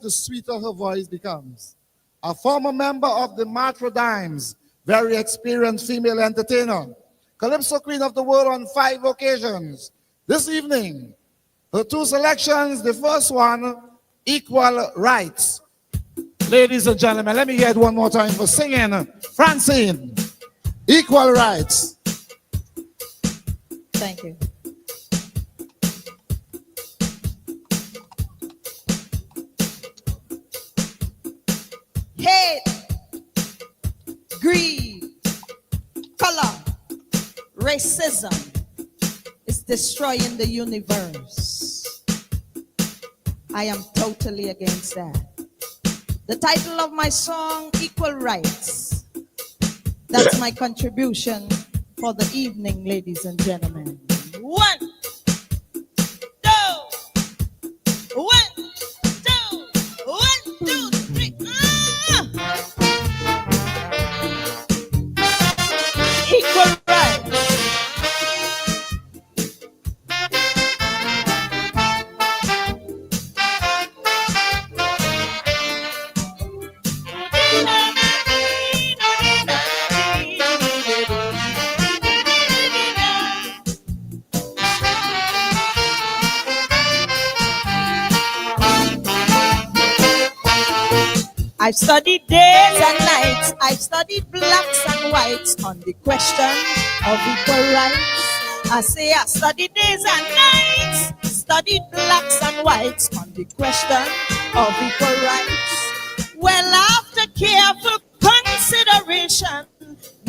the sweeter her voice becomes. A former member of the Matrodymes, very experienced female entertainer, Calypso Queen of the World on 5 occasions. This evening, her 2 selections, the first one, Equal Rights. Ladies and gentlemen, let me hear it one more time for singing Francine, Equal Rights. Thank you. Hate, greed, color, racism is destroying the universe. I am totally against that. The title of my song, Equal Rights. That's my contribution for the evening, ladies and gentlemen. 1, 2, 1, 2, 1, 2, 3. Equal rights. I've studied days and nights, I've studied blacks and whites on the question of equal rights. I say I studied days and nights, studied blacks and whites on the question of equal rights. Well, after careful consideration,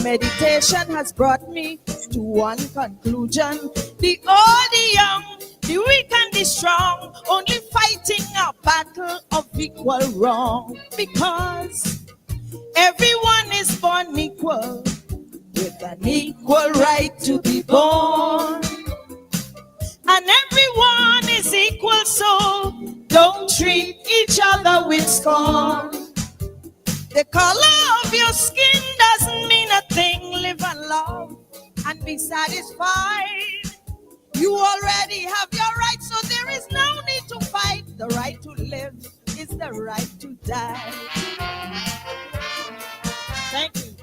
meditation has brought me to one conclusion. The old, the young, the weak and the strong, only fighting a battle of equal wrong. Because everyone is born equal, with an equal right to be born. And everyone is equal, so don't treat each other with scorn. The color of your skin doesn't mean a thing. Live and love and be satisfied. You already have your rights, so there is no need to fight. The right to live is the right to die. Thank you.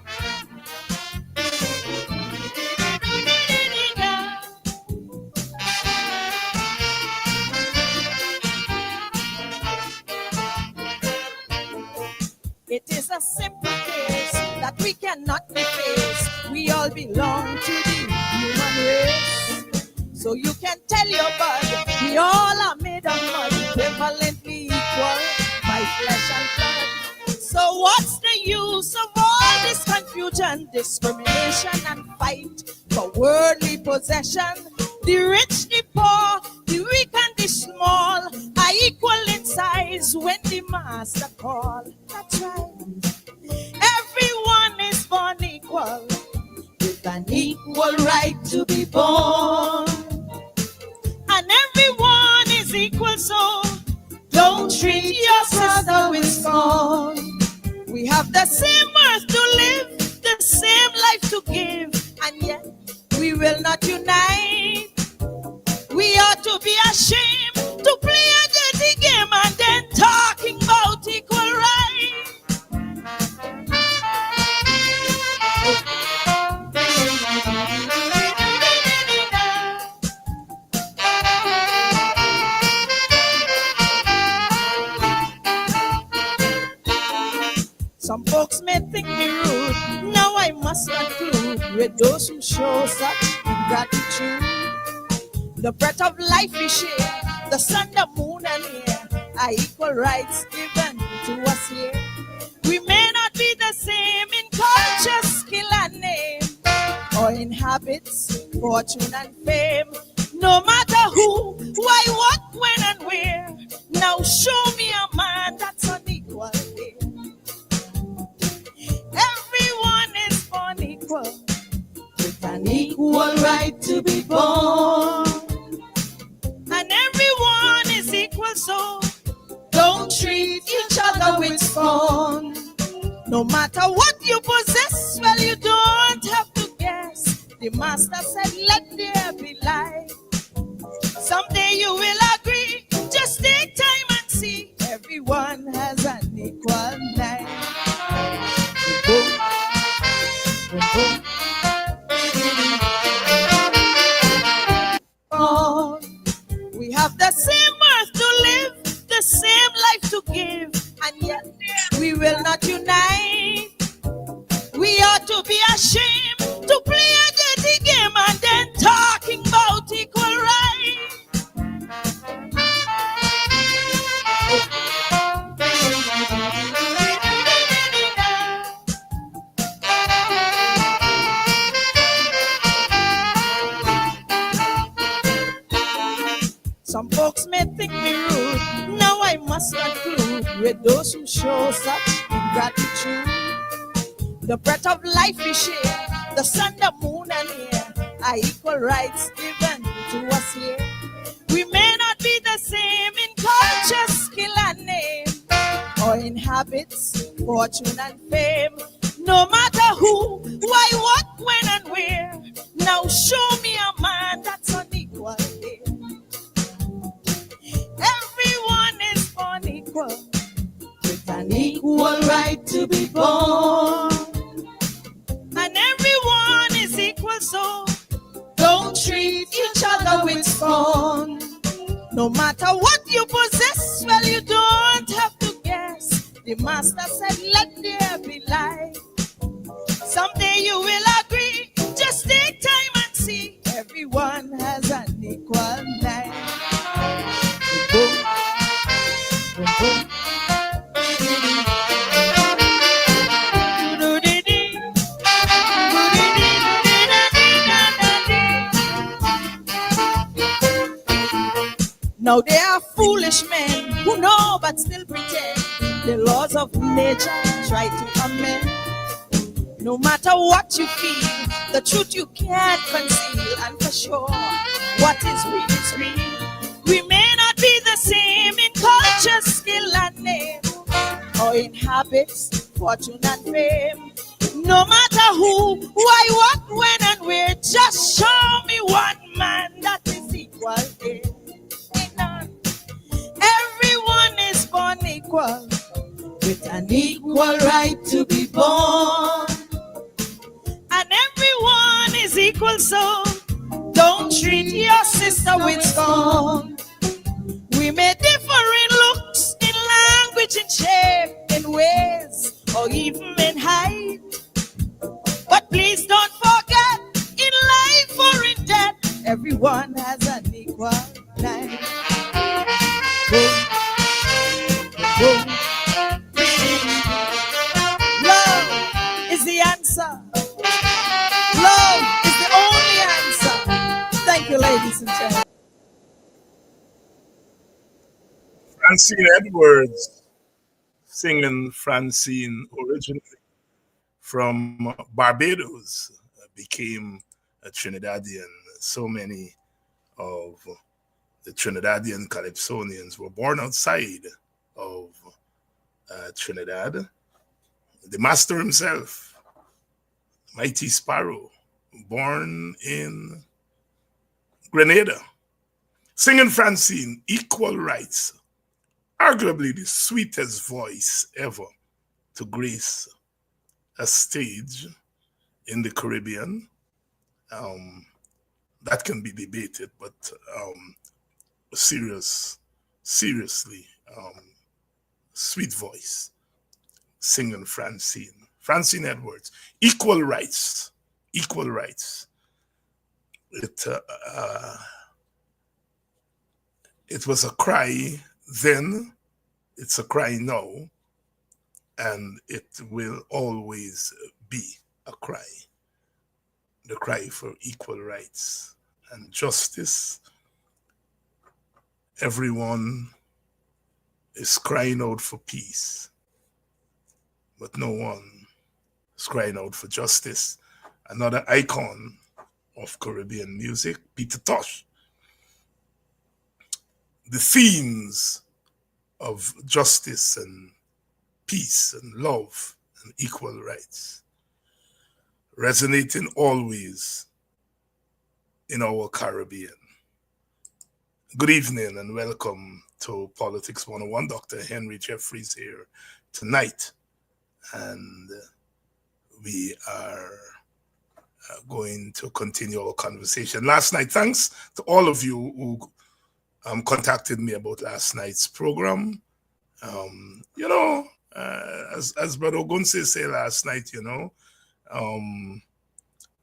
It is a simple case that we cannot be faced. We all belong to the human race. So you can tell your bud, we all are made of mud, equivalently equal by flesh and blood. So what's the use of all this confusion, discrimination and fight for worldly possession? The rich, the poor, the weak and the small are equal in size when the master call. That's right. Everyone is born equal, with an equal right to be born. And everyone is equal, so don't treat your brother with scorn. We have the same earth to live, the same life to give, and yet we will not unite. We ought to be ashamed to play a dirty game and then talking about equal rights. Some folks may think me rude, now I must conclude with those who show such ingratitude. The breath of life we share, the sun, the moon and air are equal rights given to us here. We may not be the same in culture, skill and name, or in habits, fortune and fame. No matter who, why, what, when and where. Now show me a man that's unequal here. Everyone is born equal, with an equal right to be born. And everyone is equal, so don't treat each other with scorn. No matter what you possess, well, you don't have to guess. The master said, let there be light. Someday you will agree. Just take time and see. Everyone not unite. We ought to be ashamed to play a dirty game and then talking about equal rights. Some folks may think me rude. Now I must conclude with those who show such ingratitude. The breath of life we share, the sun, the moon, and air are equal rights given to us here. We may not be the same in culture, skill, and name, or in habits, fortune, and fame. No matter who, why, what, when, and where. Now show me a man that's unequal here. Everyone is born equal, with an equal right to be born. And everyone is equal, so don't treat each other with scorn. No matter what you possess, well, you don't have to guess. The master said, let there be light. Someday you will agree. Just take time and see. Everyone has an equal life. Boom, boom, boom. Now there are foolish men who know but still pretend the laws of nature try to amend. No matter what you feel, the truth you can't conceal, and for sure, what is real is real. We may not be the same in culture, skill, and name, or in habits, fortune, and fame. No matter who, why, what, when, and where, just show me one man that is equal here. Everyone is born equal, with an equal right to be born. And everyone is equal, so don't treat your sister with scorn. We may differ in looks, in language, in shape, in ways, or even in height. But please don't forget, in life or in death, everyone has an equal life. Boom, boom. Love is the answer. Love is the only answer. Thank you, ladies and gentlemen. Francine Edwards, singing Francine originally from Barbados, became a Trinidadian. So many of the Trinidadian Calypsonians were born outside of Trinidad. The master himself, Mighty Sparrow, born in Grenada, singing Francine, equal rights, arguably the sweetest voice ever to grace a stage in the Caribbean. That can be debated, but seriously, sweet voice, singing Francine Edwards, equal rights. It was a cry then, it's a cry now, and it will always be a cry. The cry for equal rights and justice. Everyone is crying out for peace, but no one is crying out for justice. Another icon of Caribbean music, Peter Tosh. The themes of justice and peace and love and equal rights resonating always in our Caribbean. Good evening and welcome to Politics 101. Dr. Henry Jeffries here tonight. And we are going to continue our conversation. Last night, thanks to all of you who contacted me about last night's program. as Brother Ogunse said last night,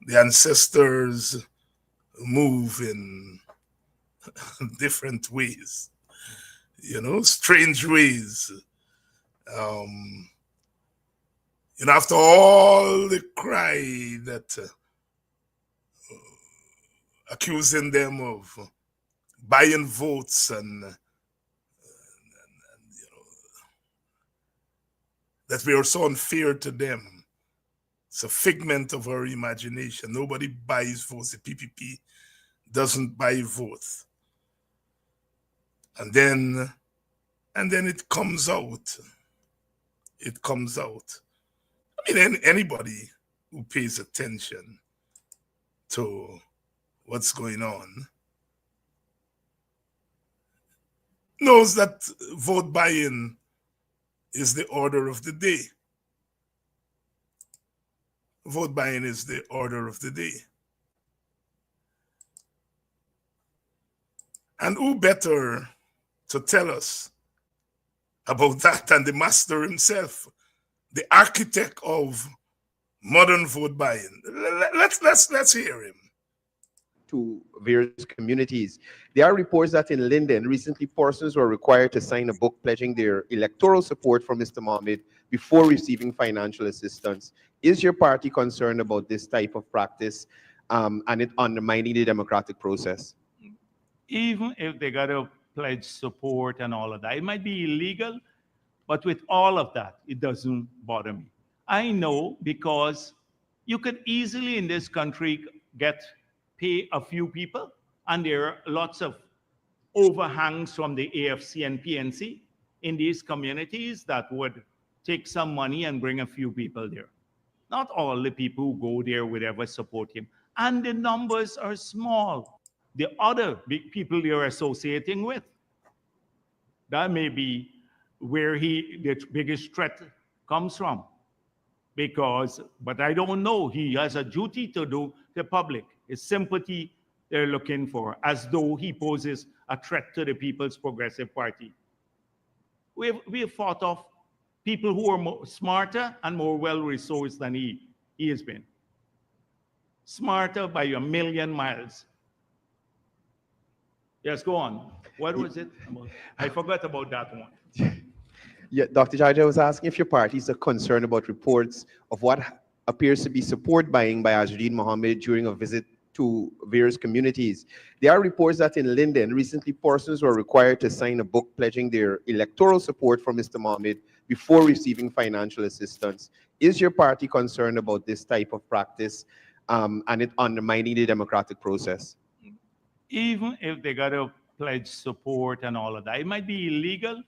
the ancestors move in different ways, strange ways. After all the cry that accusing them of buying votes and that we are so unfair to them. It's a figment of our imagination. Nobody buys votes. The PPP doesn't buy votes. And then it comes out. It comes out. I mean, anybody who pays attention to what's going on knows that vote buying is the order of the day. Vote buying is the order of the day. And who better to tell us about that than the master himself, the architect of modern vote buying? Let's hear him. To various communities. There are reports that in Linden, recently persons were required to sign a book pledging their electoral support for Mr. Mohammed before receiving financial assistance. Is your party concerned about this type of practice and it undermining the democratic process? Even if they got to pledge support and all of that, it might be illegal, but with all of that, it doesn't bother me. I know because you could easily in this country pay a few people, and there are lots of overhangs from the AFC and PNC in these communities that would take some money and bring a few people there. Not all the people who go there would ever support him. And the numbers are small. The other big people they're associating with. That may be where the biggest threat comes from. But I don't know, he has a duty to do to the public. It's sympathy they're looking for, as though he poses a threat to the People's Progressive Party. We have fought off people who are smarter and more well-resourced than he has been. Smarter by a million miles. Yes, go on. What was it? I forgot about that one. Yeah, Dr. George, I was asking if your parties are concerned about reports of what appears to be support buying by Azzuddin Mohammed during a visit to various communities. There are reports that in Linden, recently persons were required to sign a book pledging their electoral support for Mr. Mohammed before receiving financial assistance. Is your party concerned about this type of practice and it undermining the democratic process? Even if they got to pledge support and all of that, it might be illegal,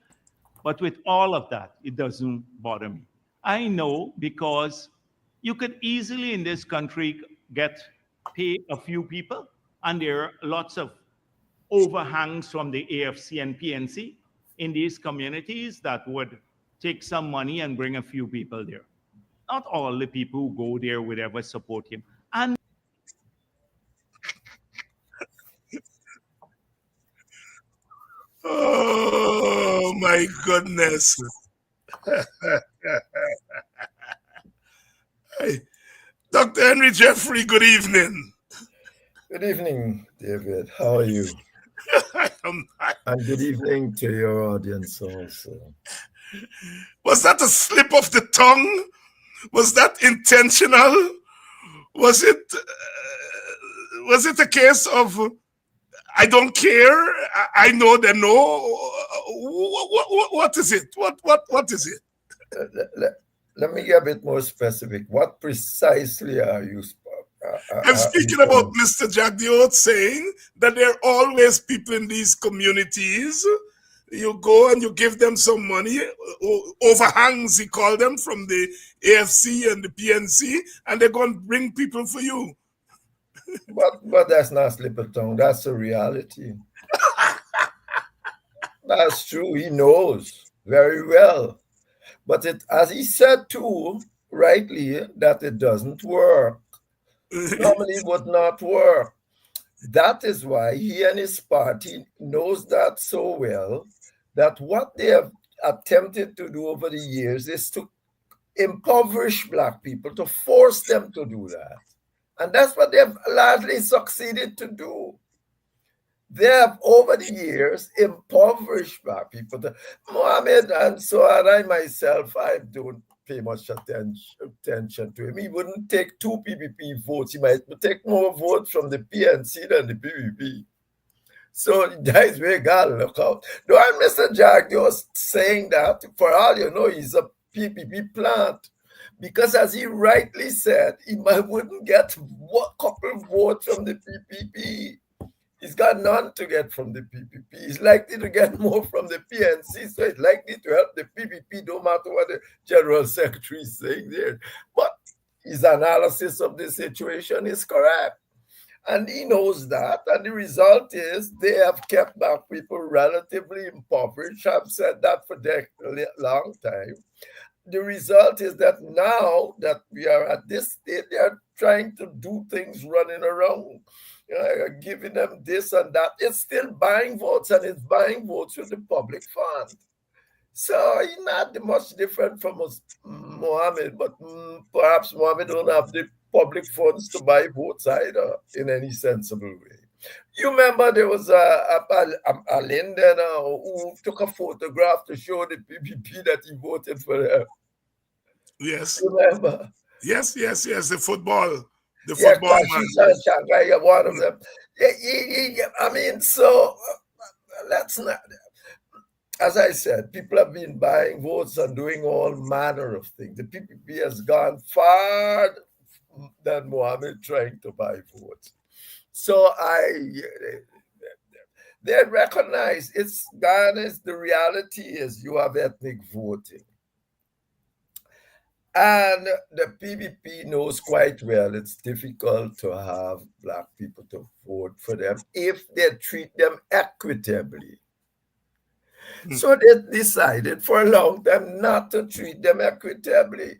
but with all of that, it doesn't bother me. I know because you could easily in this country pay a few people, and there are lots of overhangs from the AFC and PNC in these communities that would take some money and bring a few people there. Not all the people who go there would ever support him. And oh my goodness. Hey, Dr. Henry Jeffrey, good evening. Good evening, David. How are you? And good evening to your audience also. Was that a slip of the tongue? Was that intentional? Was it a case of I don't care? I know they know. What is it? What is it? Let me get a bit more specific. What precisely are you? I'm speaking about Mr. Jack Diot saying that there are always people in these communities. You go and you give them some money, overhangs, he called them, from the AFC and the PNC, and they're going to bring people for you. But that's not slip of tongue. That's the reality. That's true. He knows very well. But as he said too, rightly, that it doesn't work. Normally it would not work. That is why he and his party knows that so well, that what they have attempted to do over the years is to impoverish Black people, to force them to do that. And that's what they've largely succeeded to do. They have, over the years, impoverished Black people. Mohammed and Suad, I myself, I don't pay much attention to him. He wouldn't take 2 PPP votes. He might take more votes from the PNC than the PPP. So that is where God look out. Though Mr. Jack was saying that, for all you know, he's a PPP plant. Because as he rightly said, he wouldn't get a couple votes from the PPP. He's got none to get from the PPP. He's likely to get more from the PNC, so it's likely to help the PPP, no matter what the General Secretary is saying there. But his analysis of the situation is correct. And he knows that. And the result is they have kept Black people relatively impoverished. I've said that for a long time. The result is that now that we are at this state, they are trying to do things running around, giving them this and that. It's still buying votes, and it's buying votes with the public fund. So he's not much different from Mohammed, but perhaps Mohammed don't have the public funds to buy votes either in any sensible way. You remember there was a Linden who took a photograph to show the PPP that he voted for them. Yes. Remember? Yes. The football man. Shanghai, one of them. I mean, so let's not. As I said, people have been buying votes and doing all manner of things. The PPP has gone far than Mohammed trying to buy votes. So they recognize it's Ghana's, the reality is you have ethnic voting. And the PPP knows quite well it's difficult to have Black people to vote for them if they treat them equitably. So they decided for a long time not to treat them equitably.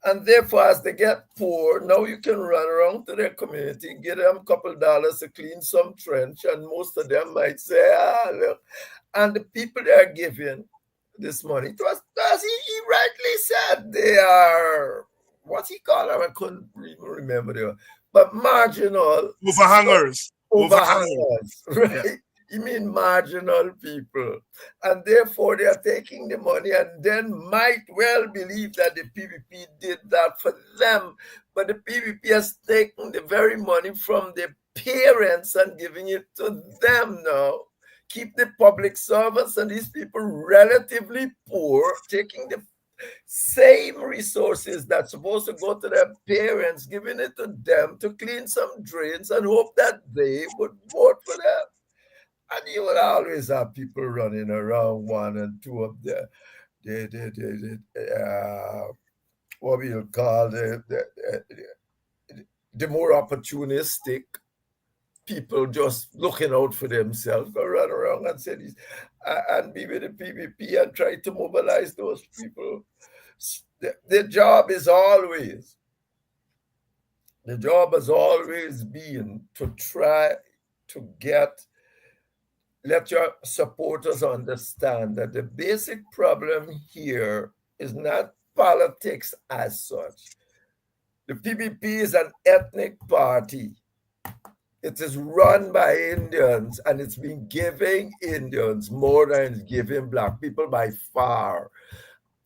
And therefore, as they get poor, now you can run around to their community, get them a couple of dollars to clean some trench, and most of them might say, look. And the people they are giving this money to us, as he rightly said, they are, what he called them, I couldn't even remember they were, but marginal. Overhangers. Right? You mean marginal people. And therefore, they are taking the money and then might well believe that the PPP did that for them. But the PPP has taken the very money from the parents and giving it to them now. Keep the public servants and these people relatively poor, taking the same resources that's supposed to go to their parents, giving it to them to clean some drains and hope that they would vote for them. And you will always have people running around, one and two of the what we'll call the more opportunistic people just looking out for themselves, go run around and say this, and be with the PPP and try to mobilize those people. The job has always been to try to let your supporters understand that the basic problem here is not politics as such. The PPP is an ethnic party. It is run by Indians, and it's been giving Indians more than it's giving Black people by far.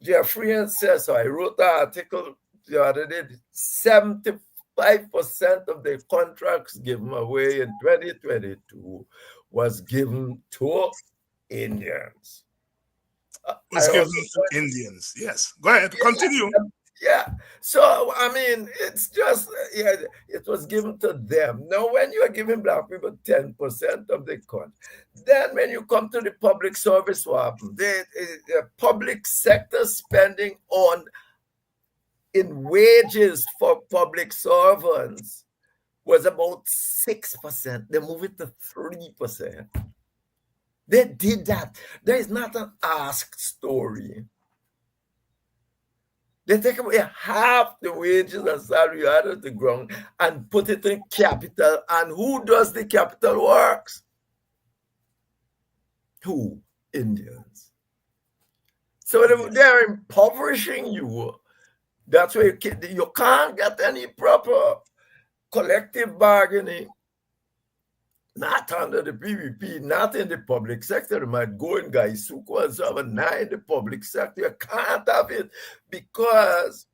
Jeffrey says so. I wrote an article the other day, 75% of the contracts given away in 2022 was given to Indians. Indians, yes. Go ahead, continue. Yeah. So, I mean, it's just, it was given to them. Now, when you are giving Black people 10% of the contract, then when you come to the public service, what happens? The public sector spending in wages for public servants was about 6%. They moved it to 3%. They did that. There is not an ask story. They take away half the wages and salary out of the ground and put it in capital. And who does the capital works? Who? Indians. So they're impoverishing you. That's why you can't get any proper collective bargaining. Not under the PVP, not in the public sector. It might go in Gaisuku and so on, not in the public sector. You can't have it because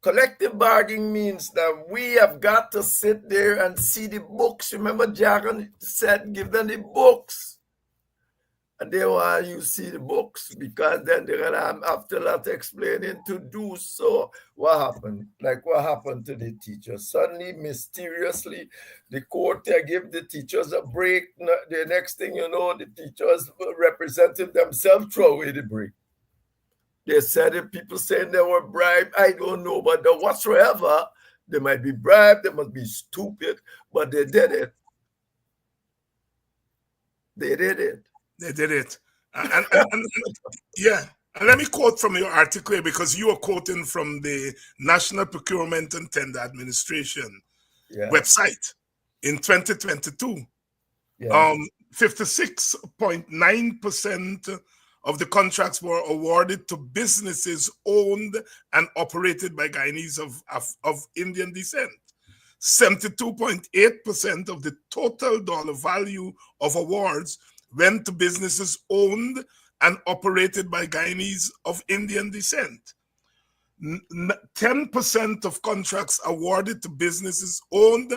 collective bargaining means that we have got to sit there and see the books. Remember, Jagan said, give them the books. And they want you see the books because then they're going to have to lot explaining to do so. What happened? Like what happened to the teachers? Suddenly, mysteriously, the court give the teachers a break. The next thing you know, the teachers representing themselves throw away the break. They said it, people saying they were bribed. I don't know, but whatsoever, they might be bribed, they must be stupid, but they did it. They did it. They did it. And yeah, and let me quote from your article here, because you are quoting from the National Procurement and Tender Administration website in 2022. 56.9% of the contracts were awarded to businesses owned and operated by Guyanese of Indian descent. 72.8% of the total dollar value of awards went to businesses owned and operated by Guyanese of Indian descent. 10% of contracts awarded to businesses owned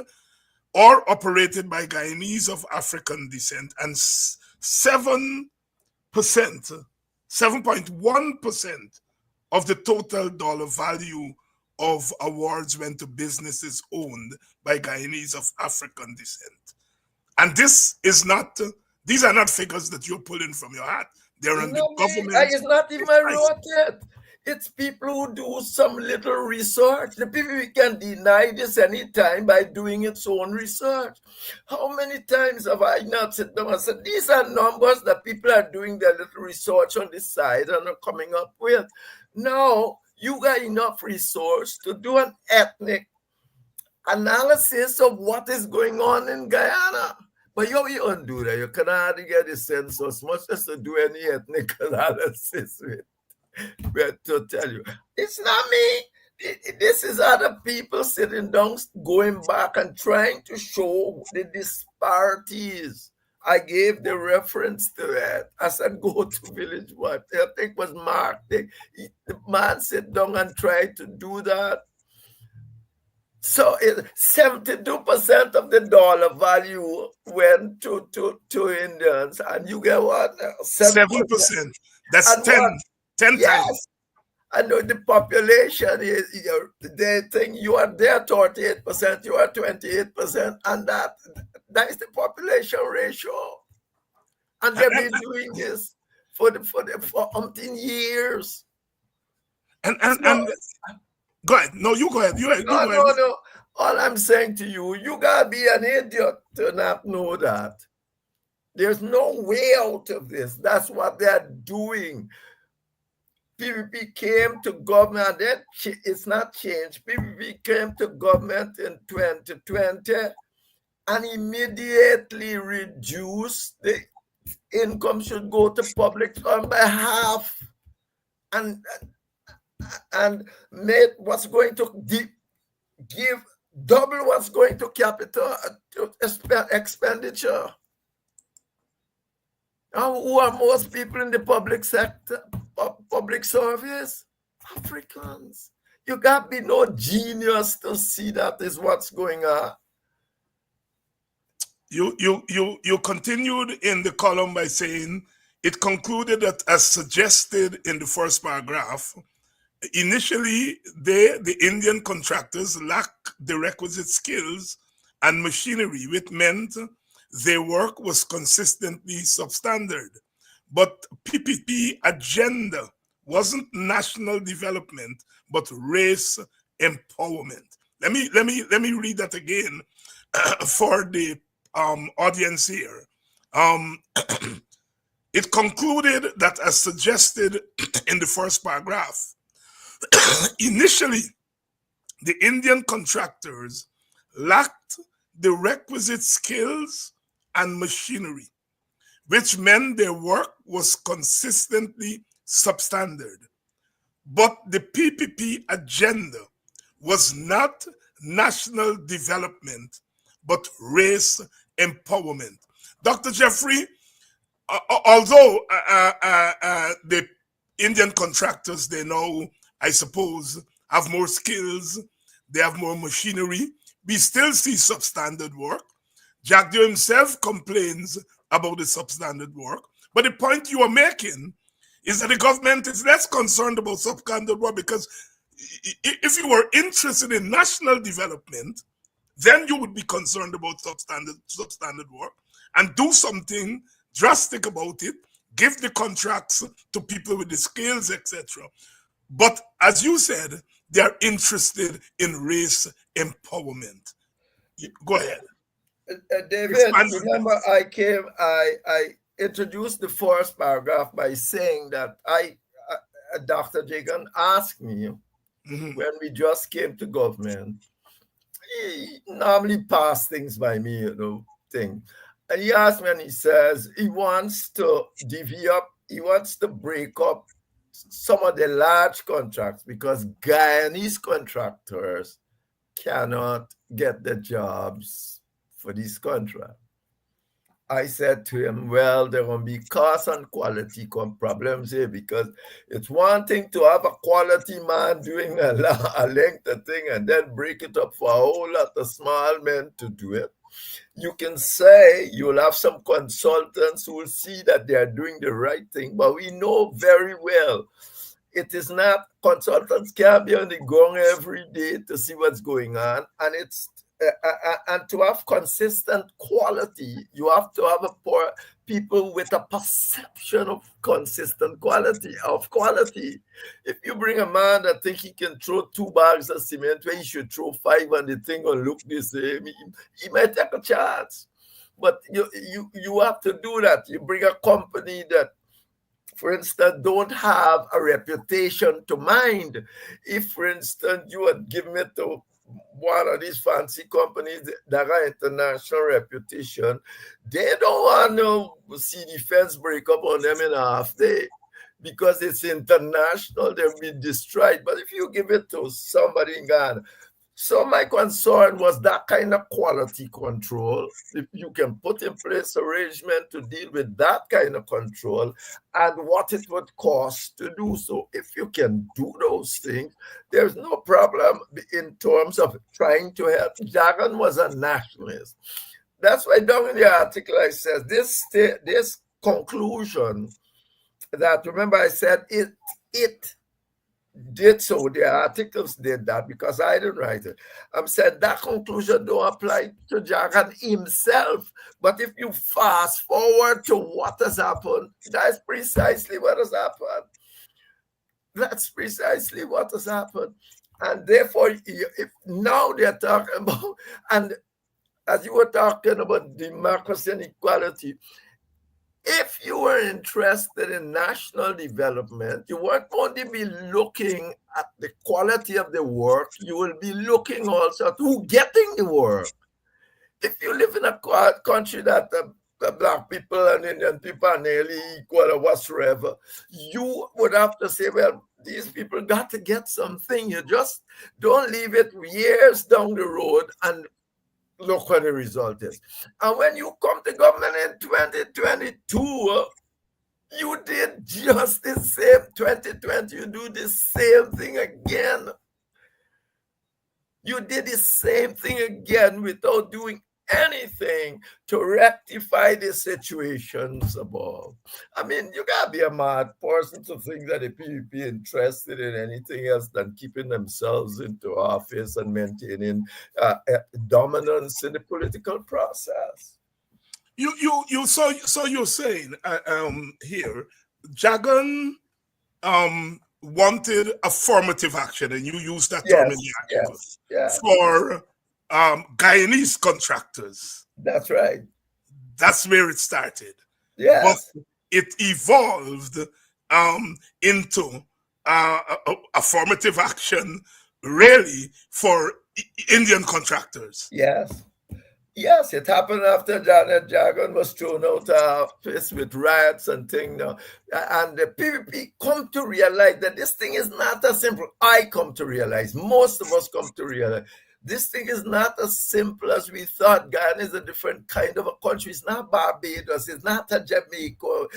or operated by Guyanese of African descent, and 7.1% of the total dollar value of awards went to businesses owned by Guyanese of African descent. And this is not, these are not figures that you're pulling from your hat. They're in the government. It's not even wrote it. It's people who do some little research. The people can deny this anytime by doing its own research. How many times have I not sit down and said, these are numbers that people are doing their little research on this side and are coming up with. Now, you got enough resource to do an ethnic analysis of what is going on in Guyana. But you don't do that. You cannot get the census, much as to do any ethnic analysis with. But to tell you, it's not me. This is other people sitting down, going back and trying to show the disparities. I gave the reference to it. I said, go to Village Watch. I think it was Mark. The man sit down and tried to do that. So 72% of the dollar value went to Indians, and you get what? 7%. That's 10 times. I know the population is, they think you are there 38%, you are 28%, and that is the population ratio. And they've been doing this for umpteen years. And go ahead. No, you go ahead. No. All I'm saying to you, you gotta be an idiot to not know that. There's no way out of this. That's what they're doing. PVP came to government, it's not changed. PVP came to government in 2020 and immediately reduced the income should go to public fund by half, and made what's going to give double what's going to capital expenditure. Now, who are most people in the public sector, public service? Africans. You got to be no genius to see that is what's going on. You continued in the column by saying it concluded that, as suggested in the first paragraph, initially the Indian contractors lacked the requisite skills and machinery, which meant their work was consistently substandard. But PPP agenda wasn't national development, but race empowerment. Let me read that again for the audience here. It concluded that, as suggested in the first paragraph, initially the Indian contractors lacked the requisite skills and machinery, which meant their work was consistently substandard. But the PPP agenda was not national development, but race empowerment. Dr. Jeffrey, although the Indian contractors, they now, I suppose, have more skills, they have more machinery, we still see substandard work. Jagdeo himself complains about the substandard work. But the point you are making is that the government is less concerned about substandard work, because if you were interested in national development, then you would be concerned about substandard work and do something drastic about it, give the contracts to people with the skills, etc. But as you said, they are interested in race empowerment. Go ahead. David, Expand. remember I introduced the first paragraph by saying that Dr. Jagan asked me when we just came to government. He normally pass things by me, thing. And he asked me, and he says he wants to divvy up, he wants to break up some of the large contracts because Guyanese contractors cannot get the jobs for this contract. I said to him, well, there will be cost and quality problems here, because it's one thing to have a quality man doing a length of thing and then break it up for a whole lot of small men to do it. You can say you'll have some consultants who will see that they are doing the right thing, but we know very well it is not, consultants can't be on the gong every day to see what's going on, and it's and to have consistent quality, you have to have people with a perception of consistent quality. If you bring a man that think he can throw 2 bags of cement where he should throw 5 and the thing will look the same, he might take a chance. But you have to do that. You bring a company that, for instance, don't have a reputation to mind. If, for instance, you had given it to one of these fancy companies that are international reputation, they don't want to see the fence break up on them in a half day because it's international, they'll be destroyed. But if you give it to somebody in Ghana, so my concern was that kind of quality control. If you can put in place arrangement to deal with that kind of control and what it would cost to do so. If you can do those things, there's no problem in terms of trying to help. Jagan was a nationalist. That's why down in the article I said this conclusion that, remember I said it did so, the articles did that because I didn't write it. Said that conclusion don't apply to Jagan himself. But if you fast forward to what has happened, that's precisely what has happened. That's precisely what has happened. And therefore, if now they're talking about, and as you were talking about democracy and equality, if you were interested in national development, you weren't going to be looking at the quality of the work. You will be looking also at who getting the work. If you live in a country that the Black people and Indian people are nearly equal or whatsoever, you would have to say, well, these people got to get something. You just don't leave it years down the road and look what the result is. And when you come to government in 2022, you did just the same. 2020, you do the same thing again. You did the same thing again without doing anything to rectify the situations above. I mean, you gotta be a mad person to think that the PPP interested in anything else than keeping themselves into office and maintaining dominance in the political process. So you're saying here, Jagan wanted affirmative action, and you used that term in the article for Guyanese contractors. That's right. That's where it started. Yes. But it evolved into affirmative action really for Indian contractors. Yes. Yes, it happened after Janet Jackson was thrown out of office with riots and things. Now. And the PPP come to realize that this thing is not as simple. I come to realize, most of us come to realize, this thing is not as simple as we thought. Ghana is a different kind of a country. It's not Barbados. It's not a Jamaica.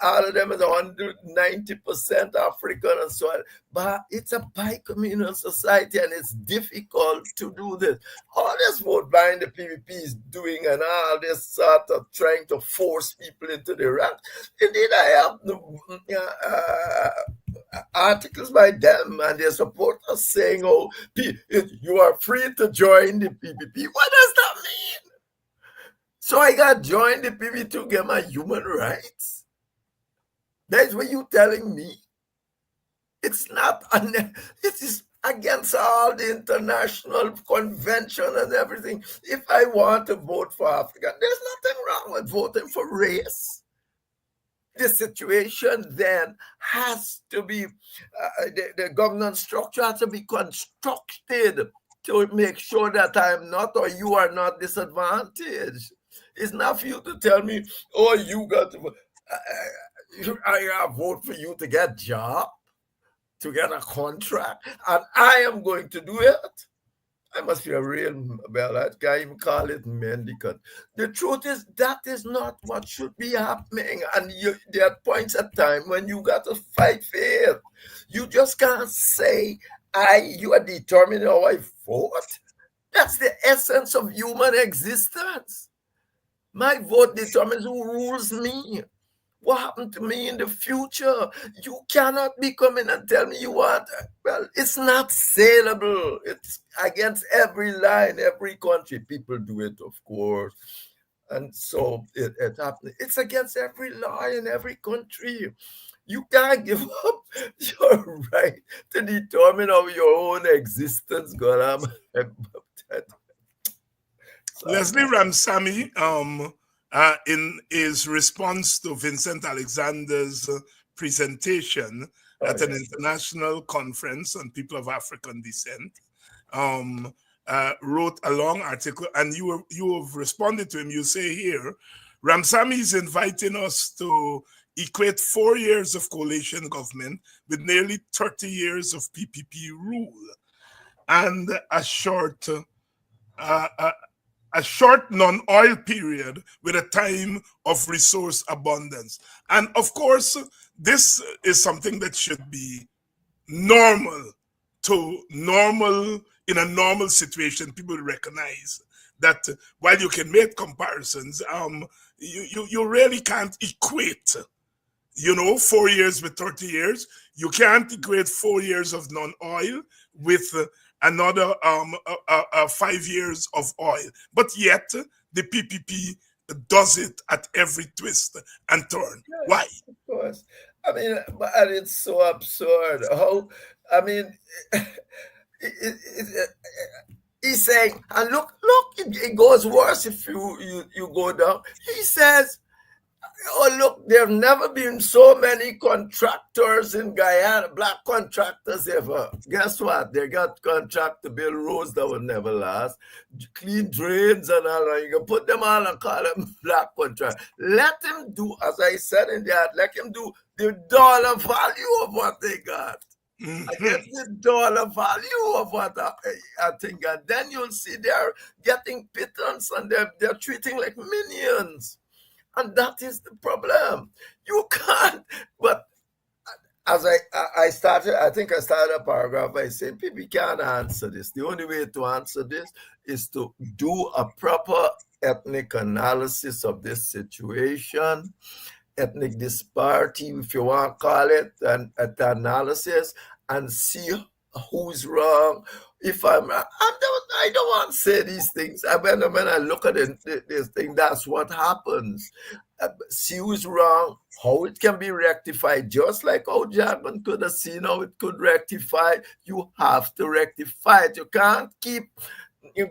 All of them is 190% African and so on. But it's a bi-communal society and it's difficult to do this. All this vote buying the PPP is doing and all this sort of trying to force people into the ranks. Indeed, I have articles by them and their supporters saying, oh, you are free to join the PPP. What does that mean? So I got joined the PPP to get my human rights? That's what you're telling me. It's not, it is against all the international convention and everything. If I want to vote for Africa, there's nothing wrong with voting for race. The situation then has to be, the governance structure has to be constructed to make sure that I'm not or you are not disadvantaged. It's not for you to tell me, oh, you got to, I vote for you to get a job, to get a contract, and I am going to do it. I must be a real, well, that guy even call it mendicant. The truth is that is not what should be happening. And there are points at time when you got to fight for it. You just can't say, you are determining how I vote. That's the essence of human existence. My vote determines who rules me. What happened to me in the future? You cannot be coming and tell me you want. Well, it's not saleable. It's against every law in every country. People do it, of course. And so it happens. It's against every law in every country. You can't give up your right to determine how your own existence going on. Leslie Ramsamy, in his response to Vincent Alexander's presentation at an international conference on people of African descent, wrote a long article, and you have responded to him. You say here, Ramsamy is inviting us to equate 4 years of coalition government with nearly 30 years of PPP rule, and a short non-oil period with a time of resource abundance. And of course, this is something that should be normal in a normal situation. People recognize that while you can make comparisons, you really can't equate, 4 years with 30 years. You can't equate 4 years of non-oil with another 5 years of oil. But yet, the PPP does it at every twist and turn. Yes, Why? of course. I mean, and it's so absurd. How, I mean, he's saying, and look, it goes worse if you go down. He says, oh, look, there have never been so many contractors in Guyana, black contractors ever. Guess what? They got contract to build roads that will never last, clean drains and all that. You can put them all and call them black contractors. Let them do, as I said in that, let them do the dollar value of what they got. Against the dollar value of what I think. And then you'll see they're getting pittance and they're treating like minions. And that is the problem. You can't, but as I started, I think I started a paragraph by saying people can't answer this. The only way to answer this is to do a proper ethnic analysis of this situation, ethnic disparity, if you want to call it, and the analysis, and see who's wrong. If I don't want to say these things. When I look at this thing, that's what happens. See who's wrong, how it can be rectified, just like how Jackman could have seen how it could rectify. You have to rectify it. You can't keep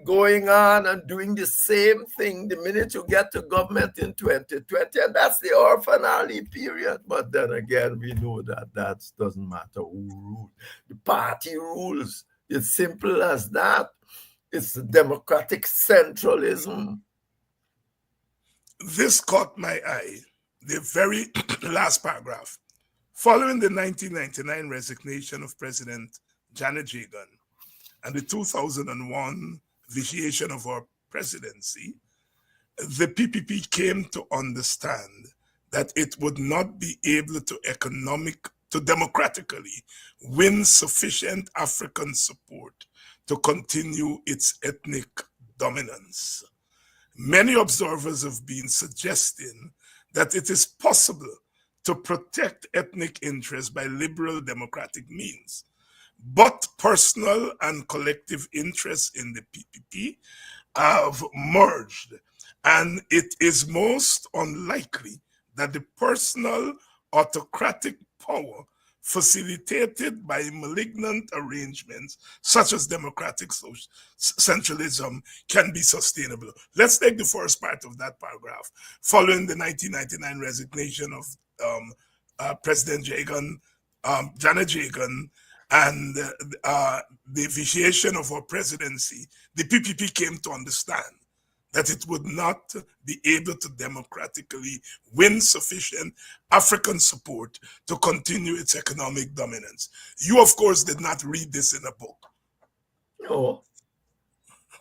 going on and doing the same thing the minute you get to government in 2020, and that's the orphan alley period. But then again, we know that doesn't matter who rules. The party rules. It's simple as that. It's democratic centralism. This caught my eye, the very last paragraph. Following the 1999 resignation of President Janet Jagan and the 2001 vitiation of our presidency, the PPP came to understand that it would not be able to democratically win sufficient African support to continue its ethnic dominance. Many observers have been suggesting that it is possible to protect ethnic interests by liberal democratic means, but personal and collective interests in the PPP have merged, and it is most unlikely that the personal autocratic power facilitated by malignant arrangements such as democratic centralism can be sustainable. Let's take the first part of that paragraph. Following the 1999 resignation of President Janet Jagan, and the vitiation of our presidency, the PPP came to understand that it would not be able to democratically win sufficient African support to continue its economic dominance. You, of course, did not read this in a book.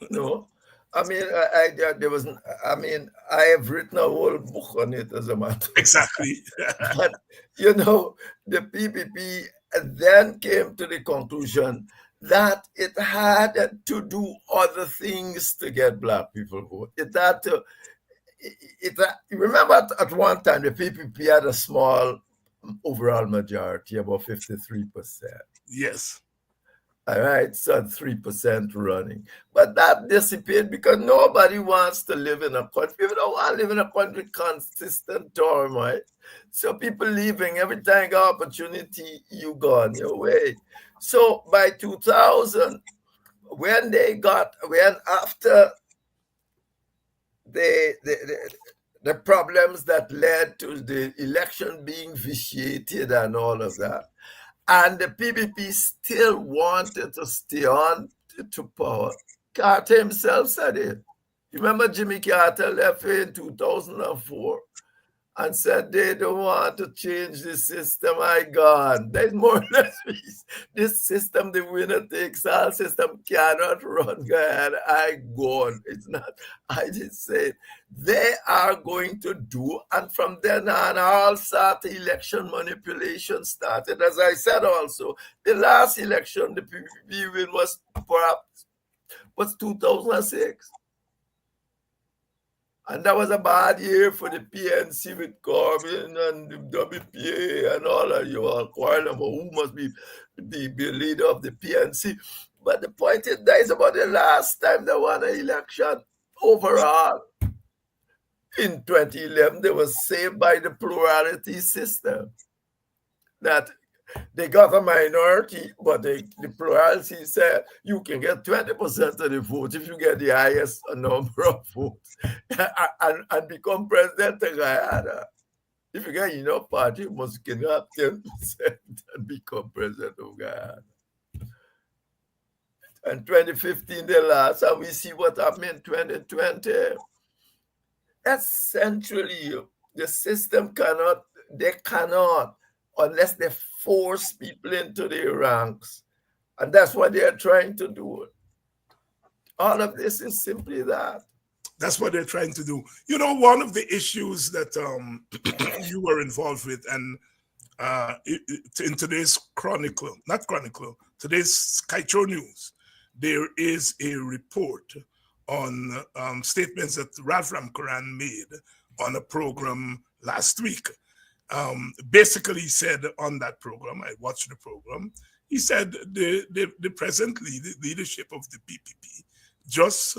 No. I mean, I have written a whole book on it, as a matter. Exactly. But, the PPP then came to the conclusion that it had to do other things to get Black people vote. It had to, remember at one time, the PPP had a small overall majority, about 53%. Yes. All right, so 3% running. But that dissipated because nobody wants to live in a country. People don't want to live in a country consistent turmoil. So people leaving, every time you got opportunity, you go on your way. So by 2000, after the problems that led to the election being vitiated and all of that, and the PPP still wanted to stay on to power, Carter himself said it. Remember Jimmy Carter left in 2004 and said they don't want to change the system. My God, there's more or less this system, the winner takes all system cannot run. Go ahead, I gone. It's not, I didn't say it. They are going to do, and from then on, all sort of election manipulation started. As I said also, the last election, the PPP win was 2006. And that was a bad year for the PNC with Corbyn and the WPA and all of you all quarreling about who must be leader of the PNC. But the point is, that is about the last time they won an election overall. In 2011, they were saved by the plurality system. That they got a minority, but the plurality said you can get 20% of the vote if you get the highest number of votes and become president of Guyana. If you get enough party, you must get 10% and become president of Guyana. And 2015, they lost, and we see what happened in 2020. Essentially, the system cannot, unless they force people into their ranks. And that's what they are trying to do. All of this is simply that. That's what they're trying to do. One of the issues that you were involved with, and in today's today's Kaitro News, there is a report on statements that Ralph Ramkaran made on a program last week. Basically said on that program, I watched the program, he said the present leadership of the PPP just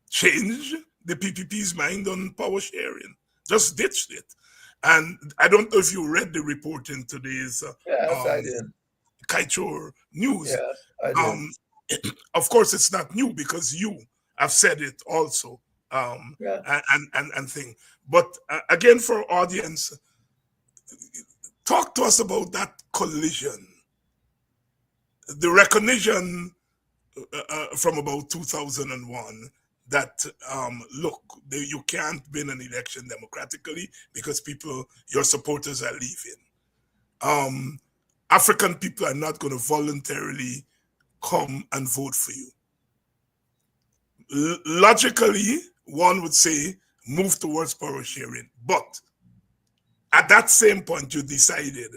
changed the PPP's mind on power sharing, just ditched it. And I don't know if you read the report in today's I did. Kaitro News. Yes, I did. Of course, it's not new because you have said it also, and thing. But again, for audience, talk to us about that collision, the recognition from about 2001 that look, you can't win an election democratically because your supporters are leaving. African people are not going to voluntarily come and vote for you. Logically, one would say move towards power sharing, but at that same point you decided,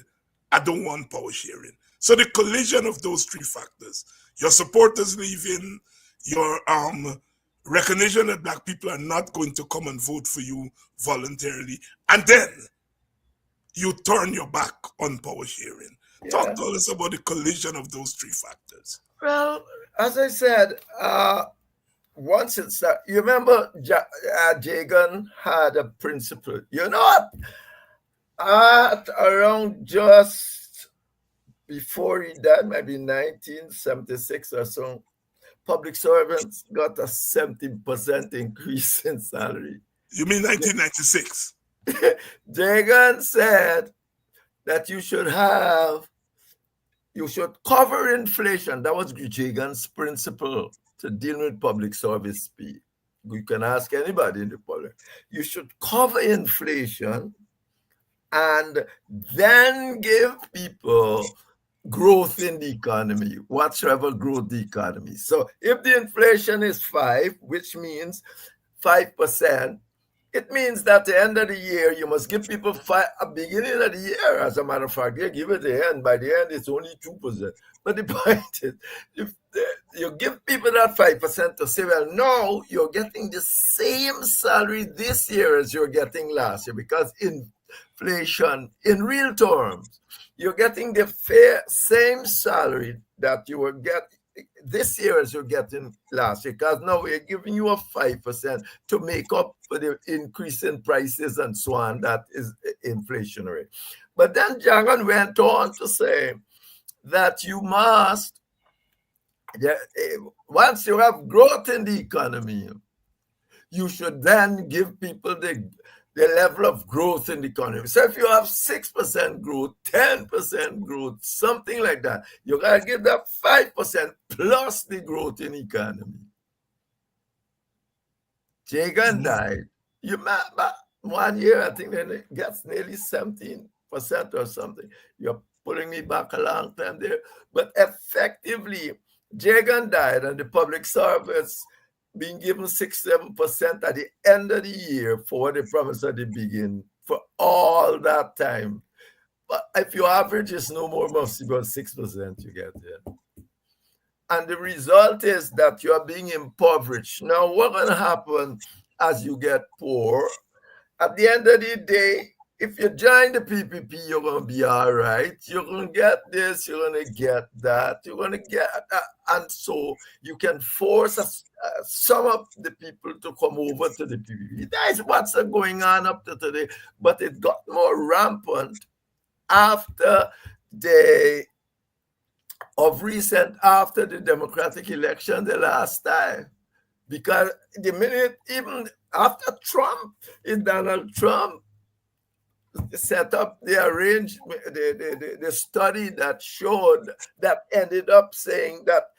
I don't want power sharing. So the collision of those three factors, your supporters leaving, your recognition that black people are not going to come and vote for you voluntarily, and then you turn your back on power sharing. Yeah. Talk to us about the collision of those three factors. Well, as I said, once it's you remember Jagan had a principle. You know what? At around just before he died, maybe 1976 or so, public servants got a 70% increase in salary. You mean 1996? Jagan said that you should cover inflation. That was Jagan's principle to deal with public service fee. You can ask anybody in the public. You should cover inflation and then give people growth in the economy, whatsoever growth the economy. So if the inflation is 5, which means 5%, it means that at the end of the year, you must give people a beginning of the year. As a matter of fact, they give it the end. By the end, it's only 2%. But the point is, if you give people that 5% to say, well, no, you're getting the same salary this year as you're getting last year, because inflation, in real terms, you're getting the same salary that you will get this year as you're getting last year, because now we're giving you a 5% to make up for the increase in prices and so on that is inflationary. But then Jagan went on to say that you must, once you have growth in the economy, you should then give people the level of growth in the economy. So if you have 6% growth, 10% growth, something like that, you gotta give that 5% plus the growth in the economy. Jagan died. You remember 1 year, I think then it gets nearly 17% or something. You're pulling me back a long time there. But effectively, Jagan died and the public service being given 6-7% at the end of the year for the promise at the beginning for all that time. But if your average is no more, must be about 6% you get there. And the result is that you are being impoverished. Now, what's going to happen as you get poor? At the end of the day, if you join the PPP, you're going to be all right. You're going to get this, you're going to get that, you're going to get that. And so you can force some of the people to come over to the PPP. That is what's going on up to today. But it got more rampant after the Democratic election the last time. Because the minute, even after Trump, Donald Trump set up the arrangement, the study that showed, that ended up saying that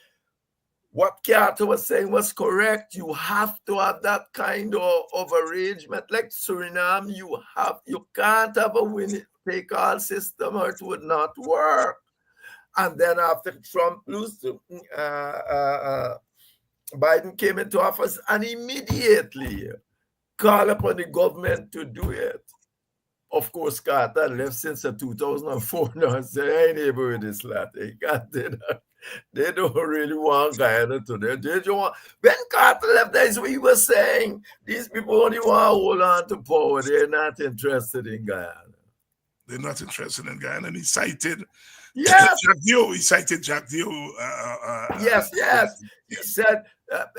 what Carter was saying was correct. You have to have that kind of arrangement. Like Suriname, you can't have a win-take-all system or it would not work. And then after Trump lost, Biden came into office and immediately called upon the government to do it. Of course, Carter left since 2004 now and said, I ain't able with this lot. They don't really want Guyana to them. They don't want. When Carter left, that's what he was saying. These people only want to hold on to power. They're not interested in Guyana. They're not interested in Guyana. And he cited Yes. Jack Dio. He cited Jack Dio. Yes. He said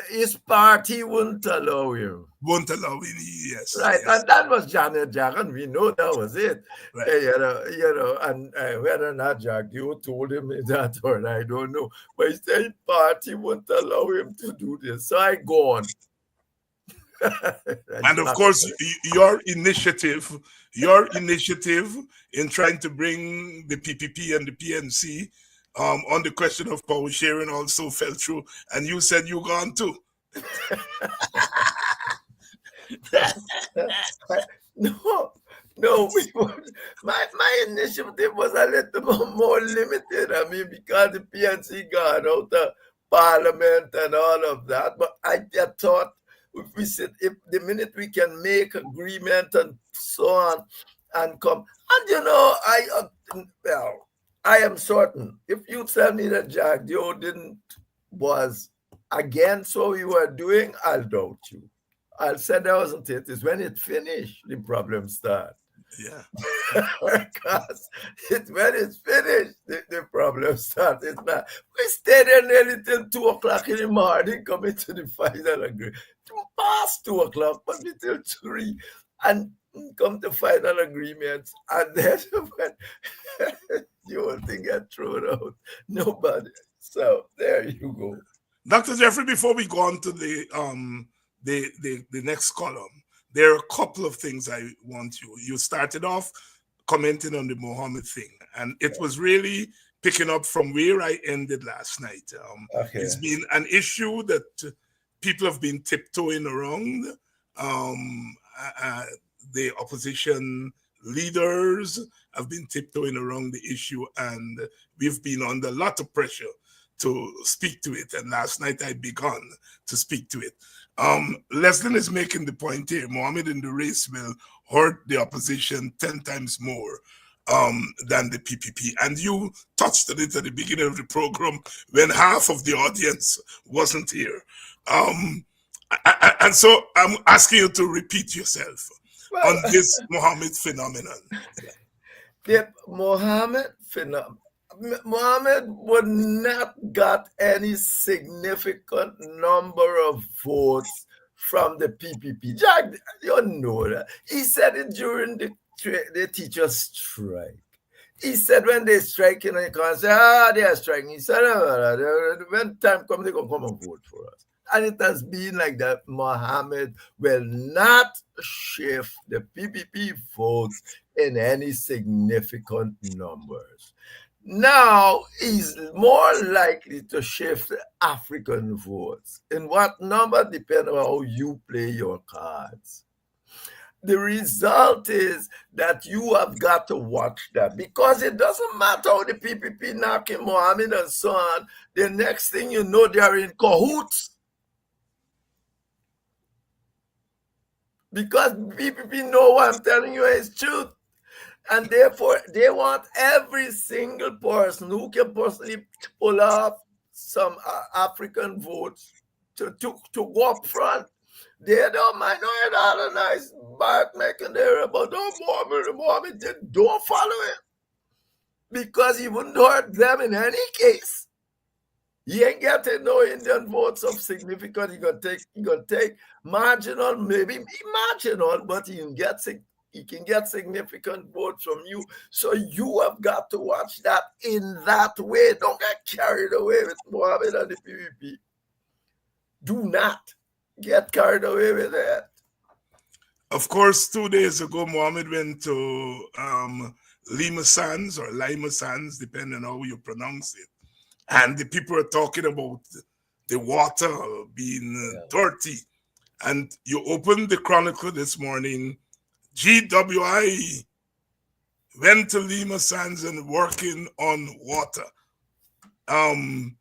his party wouldn't allow him. Won't allow him, yes. Right, yes. and that was Janet Jagan. We know that was it. Right. And whether or not Jack Dio told him that or I don't know. But he said his party wouldn't allow him to do this. So I go on. And of course, your initiative in trying to bring the PPP and the PNC on the question of power sharing also fell through, and you said you gone too. No, no, my initiative was a little more limited. I mean, because the PNC got out of Parliament and all of that. But I thought if the minute we can make agreement and so on and come, and I am certain if you tell me that Jack Joe was against what we were doing, I'll doubt you. I'll say that wasn't it. It's when it finished, the problem start. Yeah. Because when it's finished, the problem starts. It's not. We stayed there nearly till 2 o'clock in the morning, coming to the final agreement. Past 2 o'clock, but we till 3, and come to final agreements. And then when the whole thing get thrown out, nobody. So there you go. Dr. Jeffrey, before we go on to the next column, there are a couple of things I want you. You started off commenting on the Mohammed thing, and it was really picking up from where I ended last night. Okay. It's been an issue that people have been tiptoeing around. The opposition leaders have been tiptoeing around the issue, and we've been under a lot of pressure to speak to it. And last night I began to speak to it. Leslin is making the point here, Mohammed in the race will hurt the opposition 10 times more than the PPP. And you touched on it at the beginning of the program when half of the audience wasn't here. And so I'm asking you to repeat yourself on this Mohammed phenomenon. The Mohammed phenomenon. Mohammed would not got any significant number of votes from the PPP. Jack, you know that. He said it during the teachers' strike. He said when they strike, you can't say, they are striking. He said, when time comes, they're going to come and vote for us. And it has been like that. Mohammed will not shift the PPP votes in any significant numbers. Now he's more likely to shift African votes. In what number depends on how you play your cards. The result is that you have got to watch that, because it doesn't matter how the PPP knocking Mohammed and so on. The next thing you know, they are in cahoots. Because PPP know what I'm telling you is truth. And therefore, they want every single person who can personally pull off some African votes to go up front. They don't mind knowing all the nice bark making there about Mohammed. They don't follow it, because he wouldn't hurt them in any case. He ain't getting no Indian votes of significance. He gonna take marginal, maybe marginal, but he can get significant votes from you. So you have got to watch that in that way. Don't get carried away with Mohammed and the PPP. Do not get carried away with that. Of course, 2 days ago, Mohammed went to Lima Sands or Lima Sands, depending on how you pronounce it. And the people are talking about the water being dirty. And you opened the Chronicle this morning. GWI went to Lima Sands and working on water. And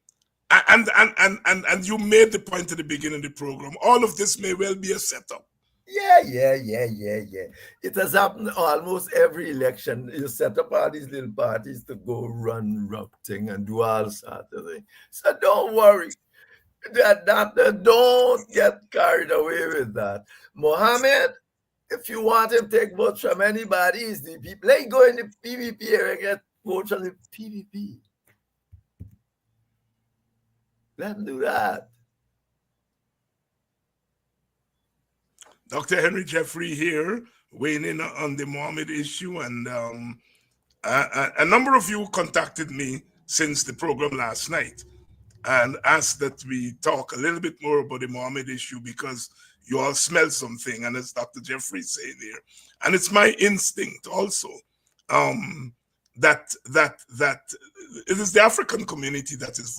you made the point at the beginning of the program. All of this may well be a setup. Yeah. It has happened almost every election. You set up all these little parties to go run thing and do all sorts of things. So don't worry. Don't get carried away with that. Mohammed, if you want him to take votes from anybody, it's the people. Let him go in the PPP area and get votes from the PPP. Let him do that. Dr. Henry Jeffrey here, weighing in on the Mohammed issue. And a number of you contacted me since the program last night and asked that we talk a little bit more about the Mohammed issue, because you all smell something, and as Dr. Jeffrey said there, and it's my instinct also, that it is the African community that is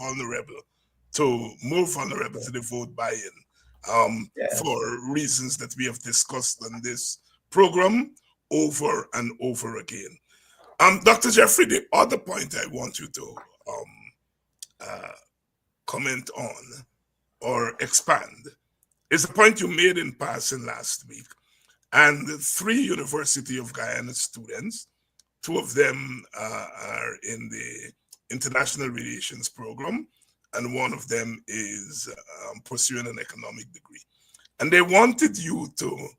more vulnerable to the vote buy-in, Yes. for reasons that we have discussed on this program over and over again. Dr. Jeffrey, the other point I want you to comment on or expand is the point you made in passing last week. And the 3 University of Guyana students, 2 of them are in the international relations program, and 1 of them is pursuing an economic degree. And they wanted you to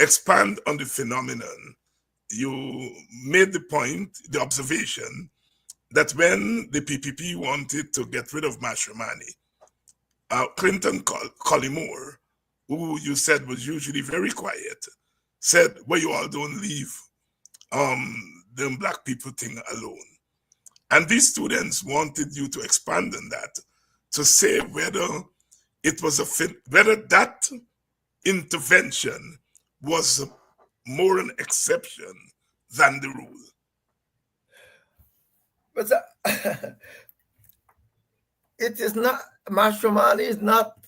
expand on the phenomenon. You made the point, the observation, that when the PPP wanted to get rid of Mashramani, Clinton Collymore, who you said was usually very quiet, said, well, you all don't leave the black people thing alone. And these students wanted you to expand on that, to say whether it was whether that intervention was more an exception than the rule. But it is not, Mashramani is not,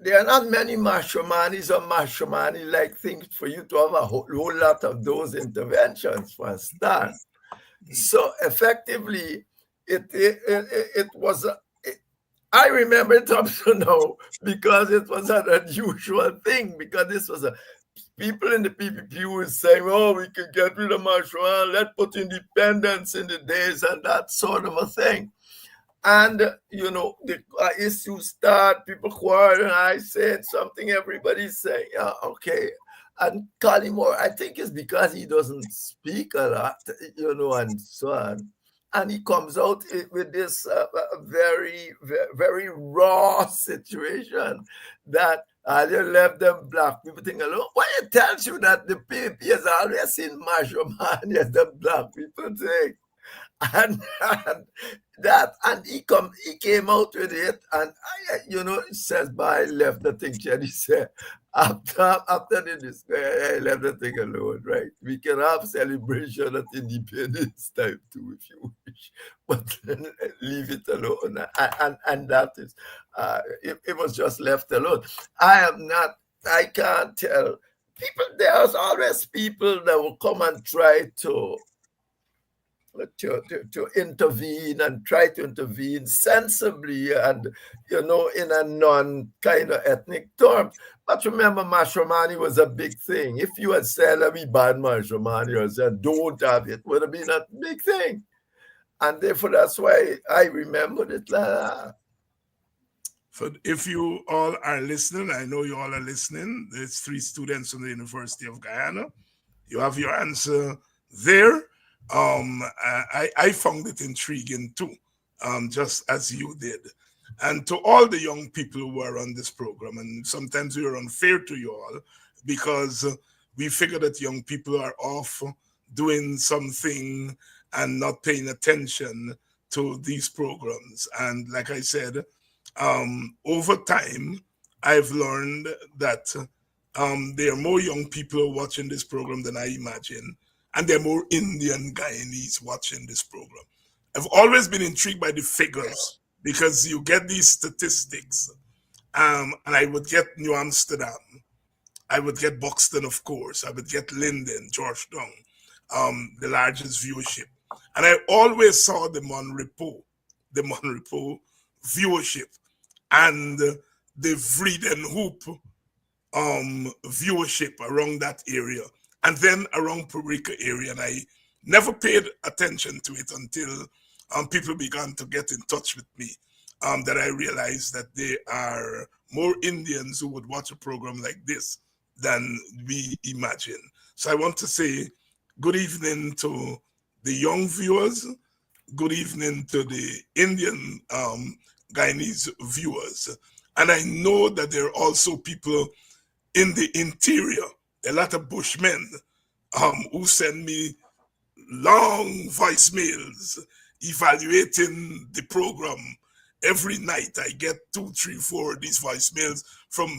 there are not many Mashromanis or Mashramani-like things for you to have a whole lot of those interventions for a start. So effectively, it was, I remember it up to now because it was an unusual thing, because this was people in the PPP were saying, oh, we could get rid of Mashroman, let's put independence in the days and that sort of a thing. And, you know, the issue start, people quarrel, and I said something, everybody's saying, yeah, okay. And Collymore, I think it's because he doesn't speak a lot, you know, and so on. And he comes out with this very, very raw situation that you left them black people think alone. Well, it tells you that the PPP has always seen Mashramani as the black people thing. And he came out with it, and you know, it says, "By left the thing." He said, after this, I left the thing alone. Right? We can have celebration at Independence time too, if you wish, but leave it alone. And that is, it was just left alone. I can't tell people. There's always people that will come and try to intervene and try to intervene sensibly and, you know, in a non-kind of ethnic term. But remember, Mashramani was a big thing. If you had said, let me ban Mashramani, or said, don't have it, would have been a big thing. And therefore, that's why I remembered it like that. So if you all are listening, I know you all are listening. There's 3 students from the University of Guyana. You have your answer there. I found it intriguing too, just as you did. And to all the young people who are on this program, and sometimes we are unfair to you all because we figure that young people are off doing something and not paying attention to these programs. And like I said, over time, I've learned that there are more young people watching this program than I imagine. And there are more Indian Guyanese watching this program. I've always been intrigued by the figures because you get these statistics. And I would get New Amsterdam. I would get Buxton, of course. I would get Linden, Georgetown, the largest viewership. And I always saw the Monrepo viewership and the Vredenhoop viewership around that area. And then around Parika area, and I never paid attention to it until people began to get in touch with me, that I realized that there are more Indians who would watch a program like this than we imagine. So I want to say good evening to the young viewers, good evening to the Indian Guyanese viewers. And I know that there are also people in the interior, a lot of Bushmen who send me long voicemails evaluating the program. Every night I get 2, 3, 4 of these voicemails from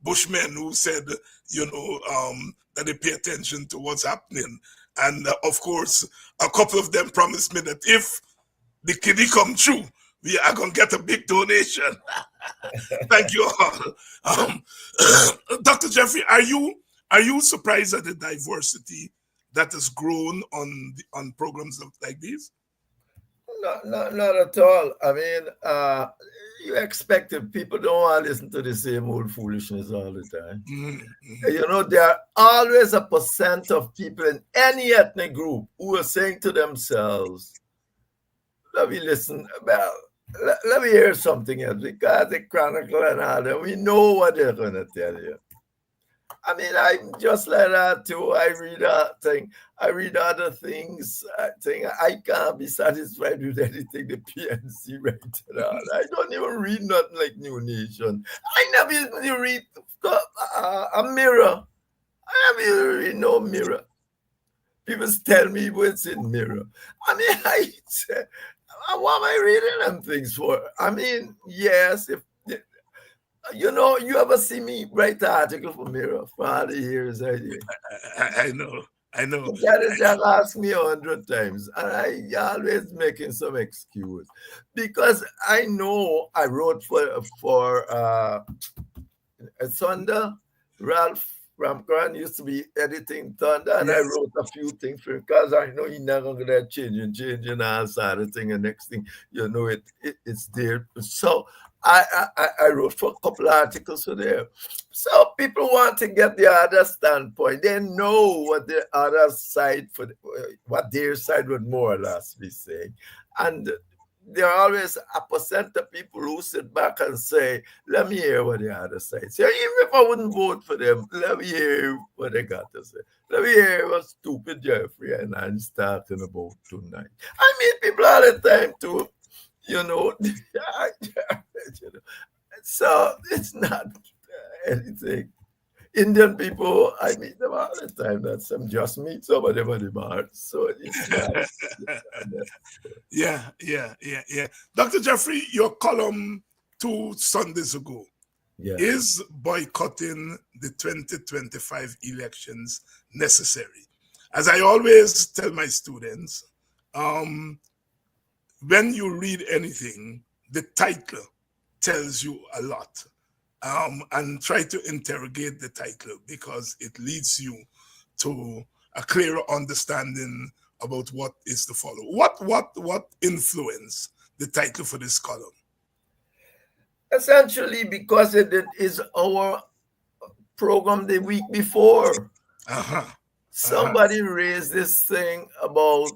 Bushmen who said, you know, that they pay attention to what's happening. And of course, a couple of them promised me that if the kiddie come true, we are going to get a big donation. Thank you all. Dr. Jeffrey, are you surprised at the diversity that has grown on programs like these? Not at all. I mean, you expected people don't want to listen to the same old foolishness all the time. Mm-hmm. You know, there are always a percent of people in any ethnic group who are saying to themselves, let me listen, well, let me hear something else, because the Chronicle and all that, we know what they're going to tell you. I mean, I'm just like that too. I read other things. I can't be satisfied with anything the PNC writes at all. I don't even read nothing like New Nation. I never even read a Mirror. I never even read no Mirror. People tell me what's in Mirror. I mean, what am I reading them things for? I mean, yes, if you know, you ever see me write the article for Mirror for all the years I did? I know. That asked me 100 times, and I always making some excuse because I know I wrote for Thunder. Ralph Ramkaran used to be editing Thunder, and I wrote a few things for him because I know he's not going to changing all sort of thing. And next thing you know, it's there. So I wrote for a couple of articles for there. So people want to get the other standpoint. They know what the other side, what their side would more or less be saying. And there are always a percent of people who sit back and say, let me hear what the other side says. Even if I wouldn't vote for them, let me hear what they got to say. Let me hear what stupid Jeffrey and I'm talking about tonight. I meet people all the time too. You know, so it's not anything. Indian people, I meet them all the time. That's some just meet some of them at the bar. So it's not. Yeah. Dr. Jeffrey, your column 2 Sundays ago is boycotting the 2025 elections necessary. As I always tell my students, when you read anything, the title tells you a lot. And try to interrogate the title because it leads you to a clearer understanding about what is to follow. What influenced the title for this column? Essentially, because it is our program the week before. Somebody raised this thing about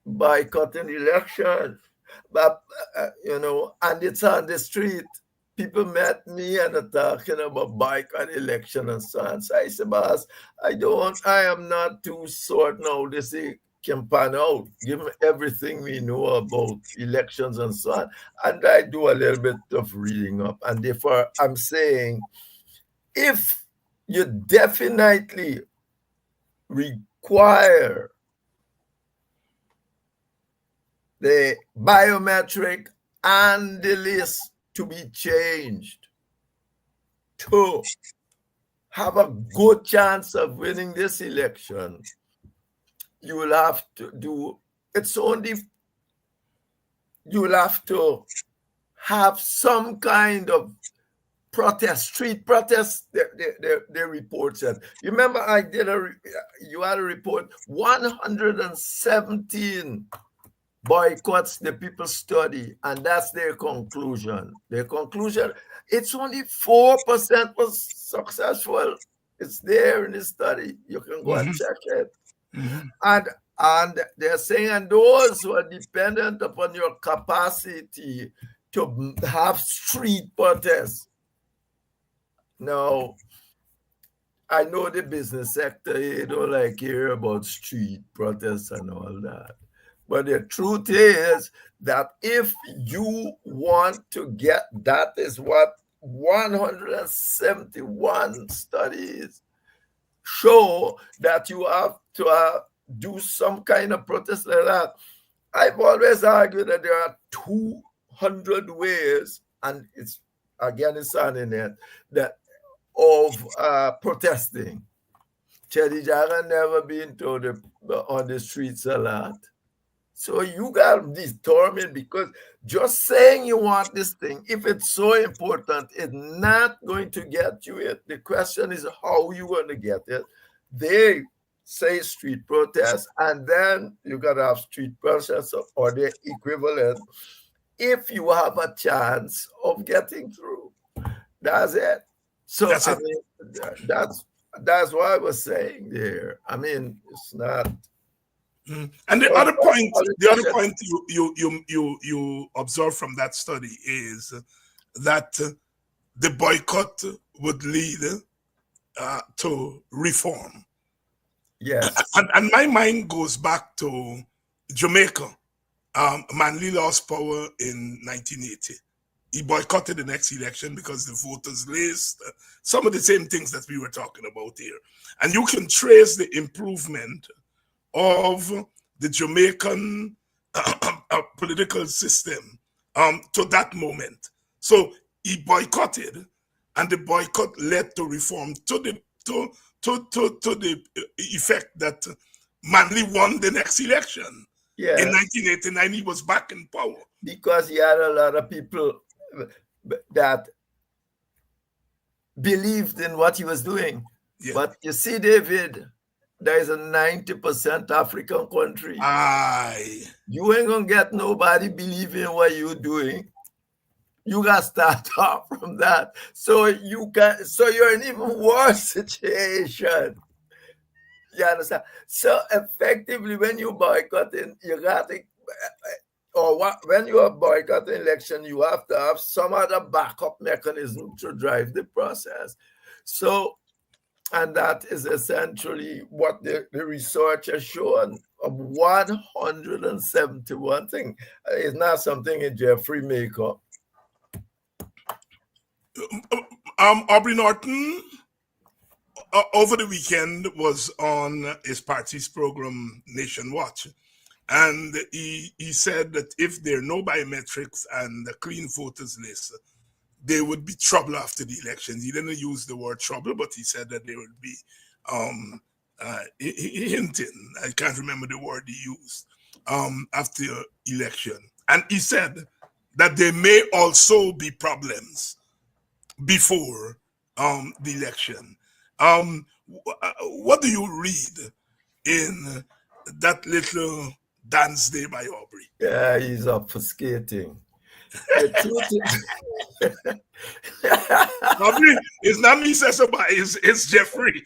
boycotting elections, but you know, and it's on the street. People met me and are talking about boycott election and so on. So I said, boss, I am not too certain how this can pan out, given everything we know about elections and so on. And I do a little bit of reading up. And therefore, I'm saying, if you definitely require the biometric and the list to be changed to have a good chance of winning this election, you will have to do, you will have to have some kind of protest, street protest. The report said. You remember you had a report, 117 boycotts the people study, and that's their conclusion. Their conclusion, it's only 4% was successful. It's there in the study. You can go and check it. And they're saying, and those who are dependent upon your capacity to have street protests. Now, I know the business sector, you don't like hear about street protests and all that. But the truth is that if you want to get, that is what 171 studies show, that you have to do some kind of protest like that. I've always argued that there are 200 ways, and it's on the net, that of protesting. Chetty Jaga never been on the streets a lot. So you got to be determined, because just saying you want this thing, if it's so important, it's not going to get you it. The question is how you going to get it. They say street protest, and then you got to have street protest or the equivalent if you have a chance of getting through. That's it. So That's I it. mean, that's what I was saying there. I mean, it's not. And the Well, other point, politicians- you observe from that study is that the boycott would lead to reform. Yes. And my mind goes back to Jamaica. Manley lost power in 1980. He boycotted the next election because the voters list, some of the same things that we were talking about here. And you can trace the improvement of the Jamaican political system to that moment. So he boycotted, and the boycott led to reform to the effect that Manley won the next election. Yeah. In 1989, he was back in power. Because he had a lot of people that believed in what he was doing. Yeah. But you see, David, there is a 90% African country. Aye. You ain't gonna get nobody believing what you're doing. You gotta start off from that. So you're in even worse situation. You understand? So effectively, when you boycotting, you got to, when you are boycotting election, you have to have some other backup mechanism to drive the process. So, and that is essentially what the research has shown. Of 171 things. It's not something in Jeffrey make up. Aubrey Norton, over the weekend, was on his party's program, Nation Watch. And he said that if there are no biometrics and a clean voters list, there would be trouble after the elections. He didn't use the word trouble, but he said that there would be hinting. I can't remember the word he used after election. And he said that there may also be problems before the election. What do you read in that little dance there by Aubrey? Yeah, he's obfuscating. Aubrey, it's not me, Sesaba, it's Jeffrey.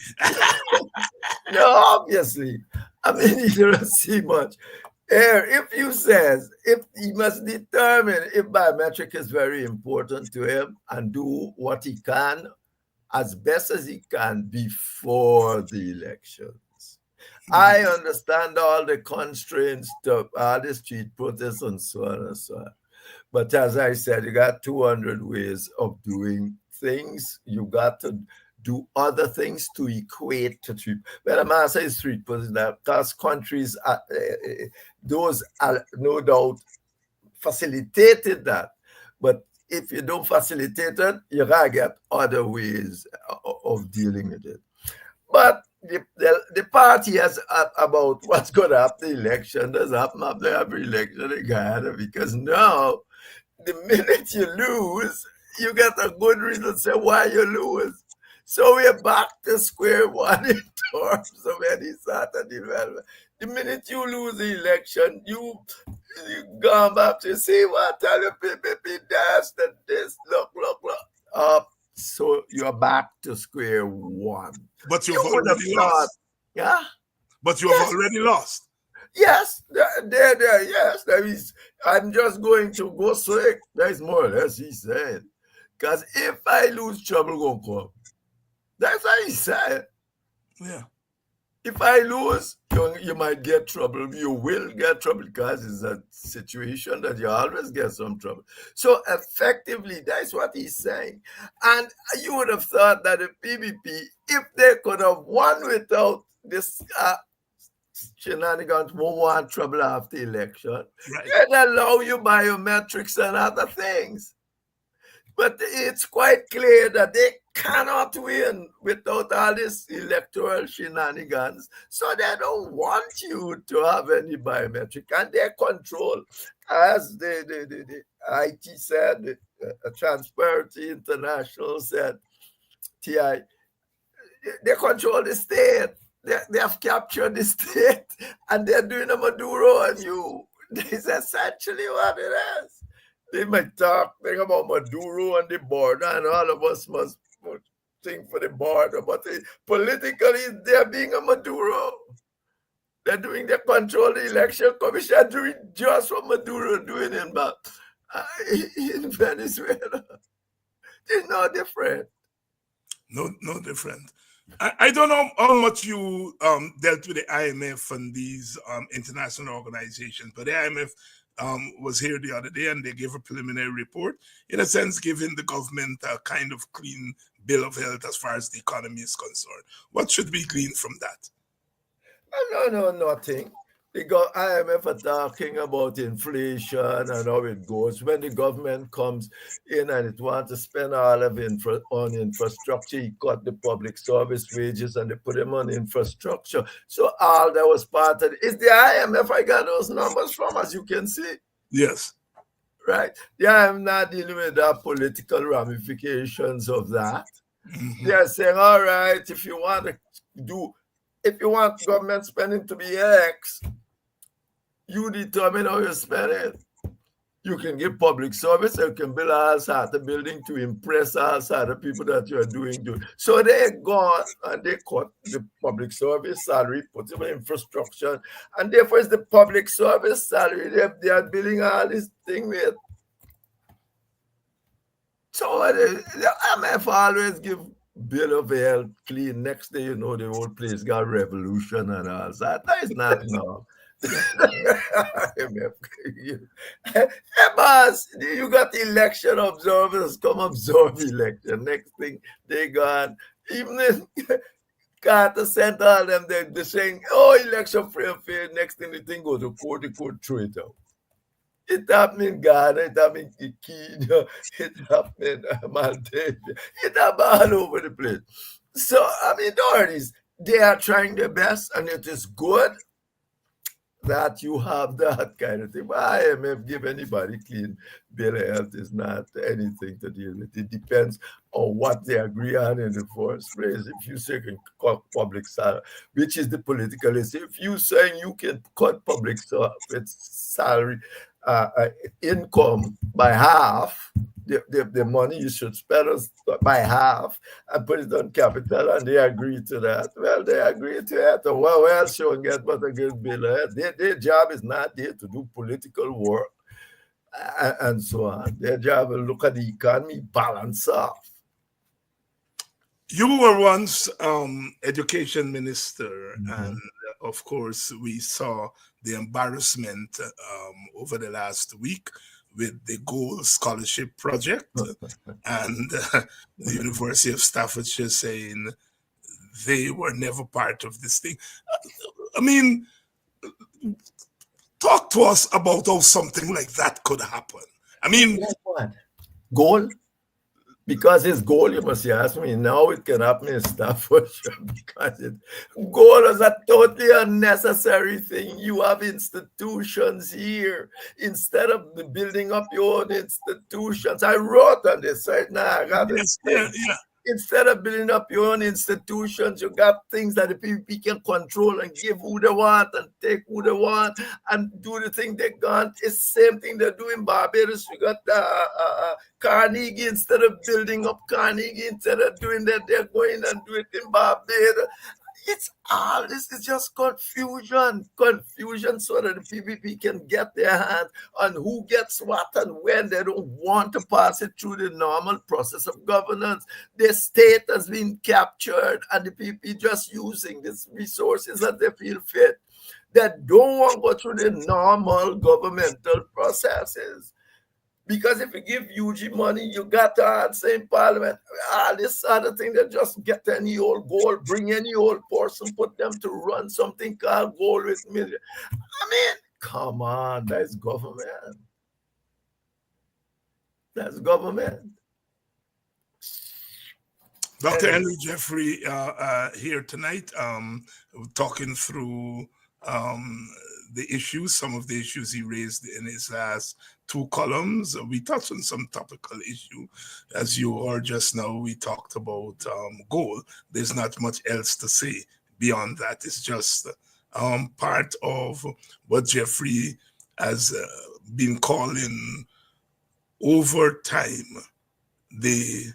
No, obviously. I mean, he don't see much. If he must determine if biometric is very important to him and do what he can as best as he can before the elections. I understand all the constraints to all the street protests and so on and so on. But as I said, you got 200 ways of doing things. You got to do other things to equate to street. Well, I'm not saying street protests, because countries, those are no doubt facilitated that. But if you don't facilitate it, you gotta get other ways of dealing with it. But the party has about what's going to happen in the election does happen after every election in Guyana, because now, the minute you lose, you get a good reason to say why you lose. So we're back to square one in terms of any sort of development. The minute you lose the election, you go back to see what tell you people this, look. So you're back to square one. But You you've would have already thought, lost. yeah? But you have already lost. Yes, yes, there is. I'm just going to go slick. That's more or less he said. Because if I lose, trouble gonna come. That's how he said. Yeah. If I lose, you might get trouble. You will get trouble because it's a situation that you always get some trouble. So effectively, that's what he's saying. And you would have thought that the PBP, if they could have won without this shenanigans, won't want trouble after election, Right. they'd allow you biometrics and other things. But it's quite clear that they cannot win without all this electoral shenanigans. So they don't want you to have any biometric, and they control, as the IT said, Transparency International said, TI, they control the state. They have captured the state, and they're doing a Maduro on you. This is essentially what it is. They might talk about Maduro on the border, and all of us must think for the border, but politically, they're being a Maduro. They're doing the control the election commission, doing just what Maduro doing in Venezuela. It's no different. No different. I don't know how much you dealt with the IMF and these international organizations, but the IMF was here the other day and they gave a preliminary report, in a sense, giving the government a kind of clean bill of health as far as the economy is concerned. What should be gleaned from that? No, nothing. The IMF are talking about inflation and how it goes. When the government comes in and it wants to spend all of on infrastructure, he cut the public service wages and they put them on infrastructure. So all that was part of it. It's the IMF I got those numbers from, as you can see. Yes. Right. Yeah, I'm not dealing with the political ramifications of that. Mm-hmm. They're saying, all right, if you want government spending to be X, you determine how you spend it. You can give public service, you can build all sorts of building to impress all sorts of people that you are doing. So they gone and they cut the public service salary, put them in infrastructure, and therefore it's the public service salary they are building all this thing with. So the IMF always give bill of health clean. Next day, the whole place got revolution and all that. That is not enough. Hey, boss, you got election observers come observe election. Next thing they gone. Even if Carter sent all them, they're saying, oh, election free and fair. Next thing the thing goes to court, the court throw it out. It happened in Ghana, it happened in Kenya, it happened in Maldives, it happened all over the place. So, the authorities, they are trying their best, and it is good that you have that kind of thing. But IMF give anybody clean bill of health is not anything to deal with. It depends on what they agree on in the first place. If you say public salary, which is the political issue, if you saying you can cut public salary income by half, the money you should spend by half and put it on capital, and they agree to that. Well, they agree to that. Well, sure, get but a good bill. Their job is not there to do political work and so on. Their job is look at the economy, balance off. You were once education minister, and of course, we saw the embarrassment over the last week with the Gold Scholarship Project and the University of Staffordshire saying they were never part of this thing. Talk to us about how something like that could happen. What? Gold? Because it's gold, you must ask me. Now it can happen in Staffordshire because gold is a totally unnecessary thing. You have institutions here. Instead of building up your own institutions, I wrote on this right now. I got it. Yeah. Instead of building up your own institutions, you got things that the PPP can control and give who they want and take who they want and do the thing they want. It's the same thing they do in Barbados. You got Carnegie. Instead of building up Carnegie, instead of doing that, they're going and do it in Barbados. It's all this is just confusion so that the PPP can get their hands on who gets what and when. They don't want to pass it through the normal process of governance. Their state has been captured and the PPP just using these resources that they feel fit. They don't want to go through the normal governmental processes. Because if you give UG money, you got to answer in Parliament. This other thing, they just get any old goal, bring any old person, put them to run something called goal with million. Come on, that's government. That's government. Dr. Henry Jeffrey here tonight, talking through the issues, some of the issues he raised in his last two columns. We touched on some topical issue. As you heard just now, we talked about goal. There's not much else to say beyond that. It's just part of what Jeffrey has been calling over time the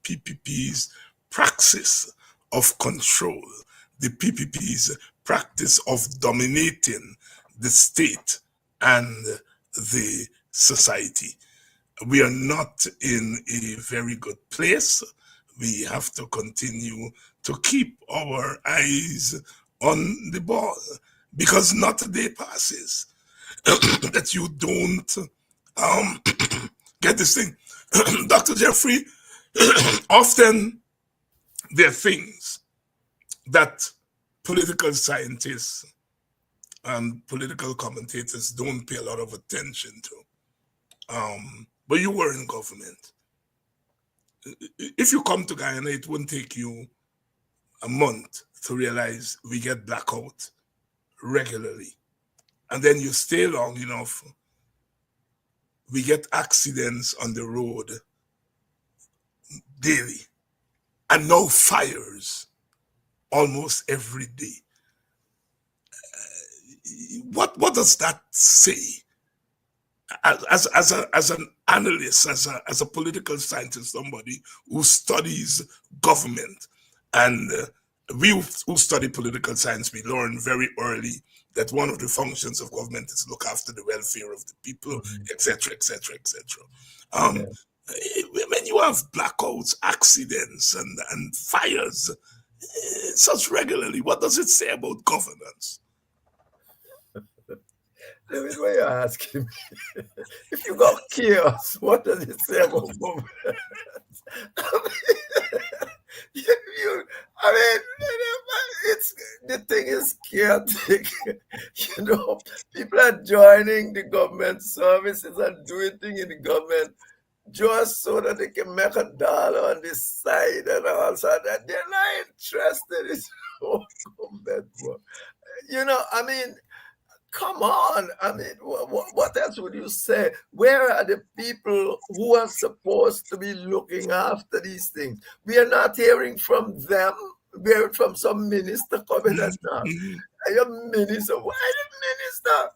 PPP's praxis of control, the PPP's practice of dominating the state and the society. We are not in a very good place. We have to continue to keep our eyes on the ball, because not a day passes that you don't get this thing. Dr. Jeffrey, often there are things that political scientists and political commentators don't pay a lot of attention to. But you were in government. If you come to Guyana, it won't take you a month to realize we get blackout regularly. And then you stay long enough, we get accidents on the road daily, and now fires almost every day. What does that say? As an analyst, as a political scientist, somebody who studies government, and we who study political science, we learn very early that one of the functions of government is to look after the welfare of the people, etc., etc., etc. When you have blackouts, accidents, and fires such regularly, what does it say about governance? David, why you asking me? If you got chaos, what does it say about governance? It's the thing is chaotic. People are joining the government services and doing things in the government just so that they can make $1 on this side and all that. They're not interested in government work. Come on. What else would you say? Where are the people who are supposed to be looking after these things? We are not hearing from them. We heard from some minister coming and now. Your minister, why the minister?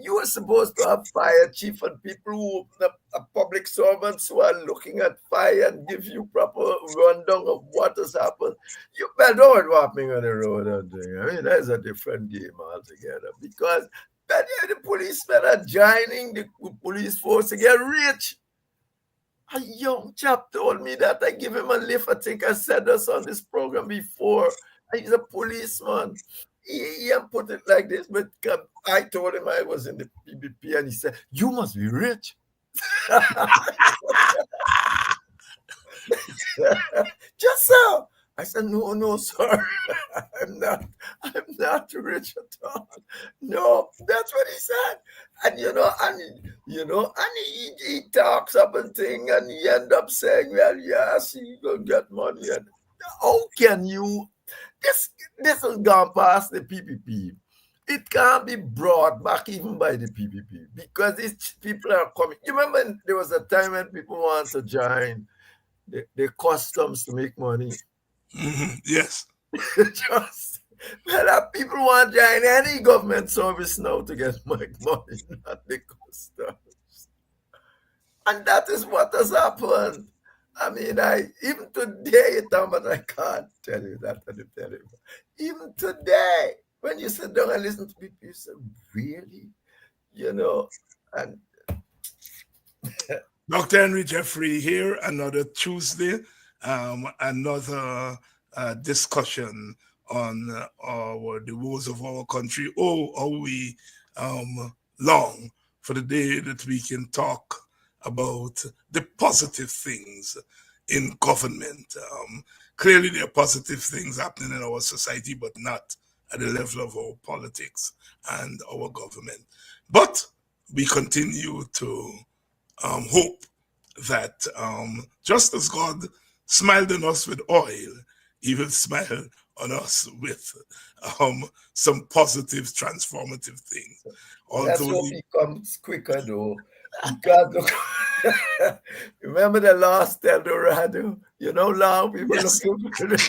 You are supposed to have fire chief and people who are public servants who are looking at fire and give you proper rundown of what has happened. You better know what's happening on the road and thing. That's a different game altogether, because the policemen are joining the police force to get rich. A young chap told me that. I give him a lift. I think I said this on this program before. He's a policeman. He put it like this, but I told him I was in the PPP, and he said, "You must be rich." Just so. I said, "No, sir. I'm not rich at all." No, that's what he said. And he talks up and thing, and he end up saying, "Well, yes, he gonna get money." And how can you? This has gone past the PPP. It can't be brought back even by the PPP, because these people are coming. You remember there was a time when people wanted to join the customs to make money? Yes. People want to join any government service now to get money, not the customs. And that is what has happened. Even today, but I can't tell you that. Even today, when you sit down and listen to people, you say, really? And Dr. Henry Jeffrey here, another Tuesday, another discussion on the woes of our country. Oh, are we long for the day that we can talk about the positive things in government. Clearly, there are positive things happening in our society, but not at the level of our politics and our government. But we continue to hope that just as God smiled on us with oil, he will smile on us with some positive, transformative things. Let's Although hope he comes quicker though. Because look, remember the last El Dorado? You know, now people Yes. looking for it.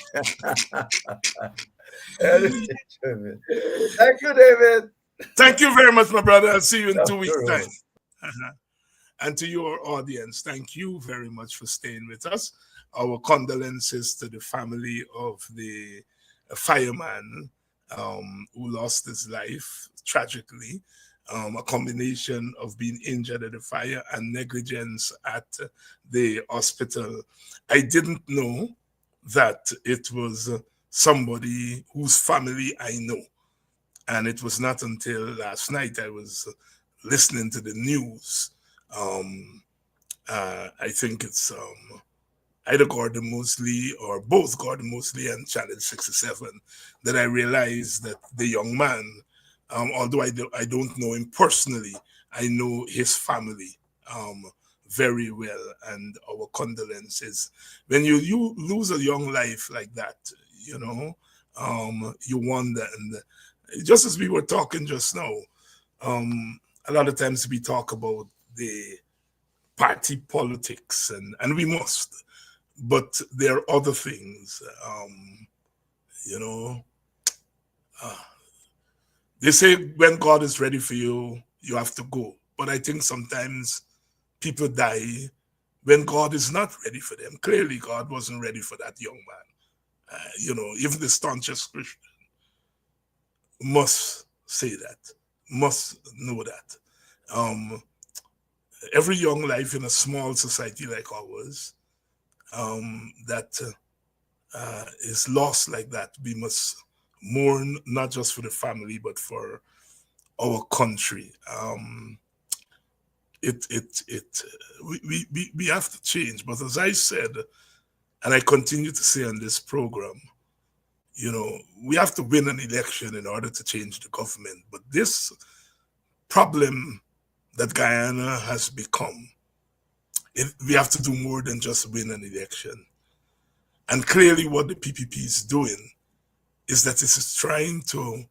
Thank you, David. Thank you very much, my brother. I'll see you in Down 2 the weeks' road. time. And to your audience, thank you very much for staying with us. Our condolences to the family of the fireman who lost his life tragically. A combination of being injured at the fire and negligence at the hospital. I didn't know that it was somebody whose family I know. And it was not until last night I was listening to the news. I think it's either Gordon Mosley or both Gordon Mosley and Channel 67 that I realized that the young man, although I don't know him personally, I know his family very well, and our condolences. When you lose a young life like that, you know, you wonder. And just as we were talking just now, a lot of times we talk about the party politics, and we must, but there are other things, you know. They say when God is ready for you, you have to go. But I think sometimes people die when God is not ready for them. Clearly, God wasn't ready for that young man. You know, even the staunchest Christian must say that, must know that. Every young life in a small society like ours that is lost like that, we must mourn not just for the family but for our country. We have to change. But as I said, and I continue to say on this program, you know, we have to win an election in order to change the government. But this problem that Guyana has become, we have to do more than just win an election. And clearly what the PPP is doing is that it is trying to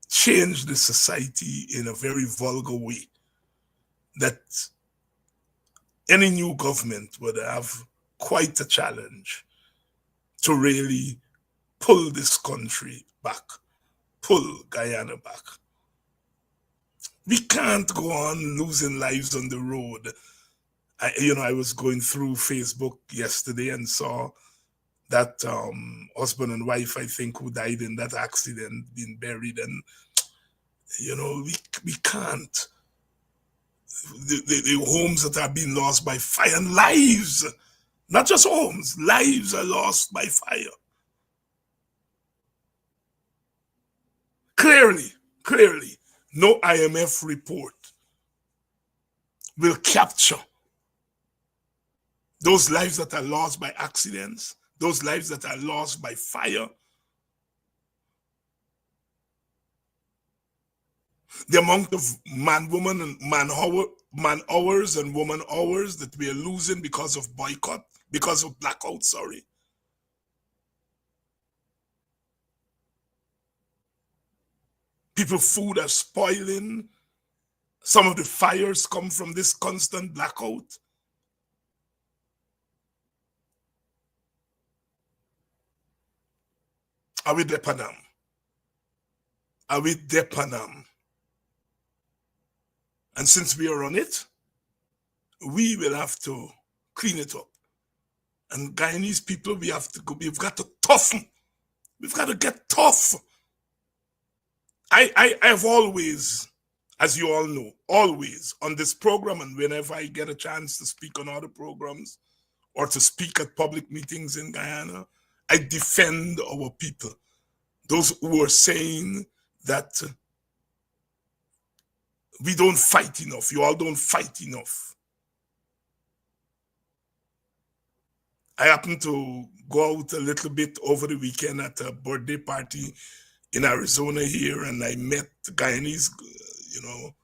change the society in a very vulgar way, that any new government would have quite a challenge to really pull this country back, pull Guyana back. We can't go on losing lives on the road. I was going through Facebook yesterday and saw that husband and wife, I think, who died in that accident, being buried. And, you know, we can't. The homes that are being lost by fire, and lives, not just homes, lives are lost by fire. Clearly, no IMF report will capture those lives that are lost by accidents, those lives that are lost by fire, the amount of man-woman and man-hours and woman hours that we are losing because of boycott, because of blackout, sorry. People's food are spoiling. Some of the fires come from this constant blackout. Are we depanam? Are we depanam? And since we are on it, we will have to clean it up. And Guyanese people, we've got to toughen. We've got to get tough. I have always, as you all know, always on this program, and whenever I get a chance to speak on other programs or to speak at public meetings in Guyana, I defend our people. Those who are saying that we don't fight enough, you all don't fight enough. I happened to go out a little bit over the weekend at a birthday party in Arizona here, and I met Guyanese, you know.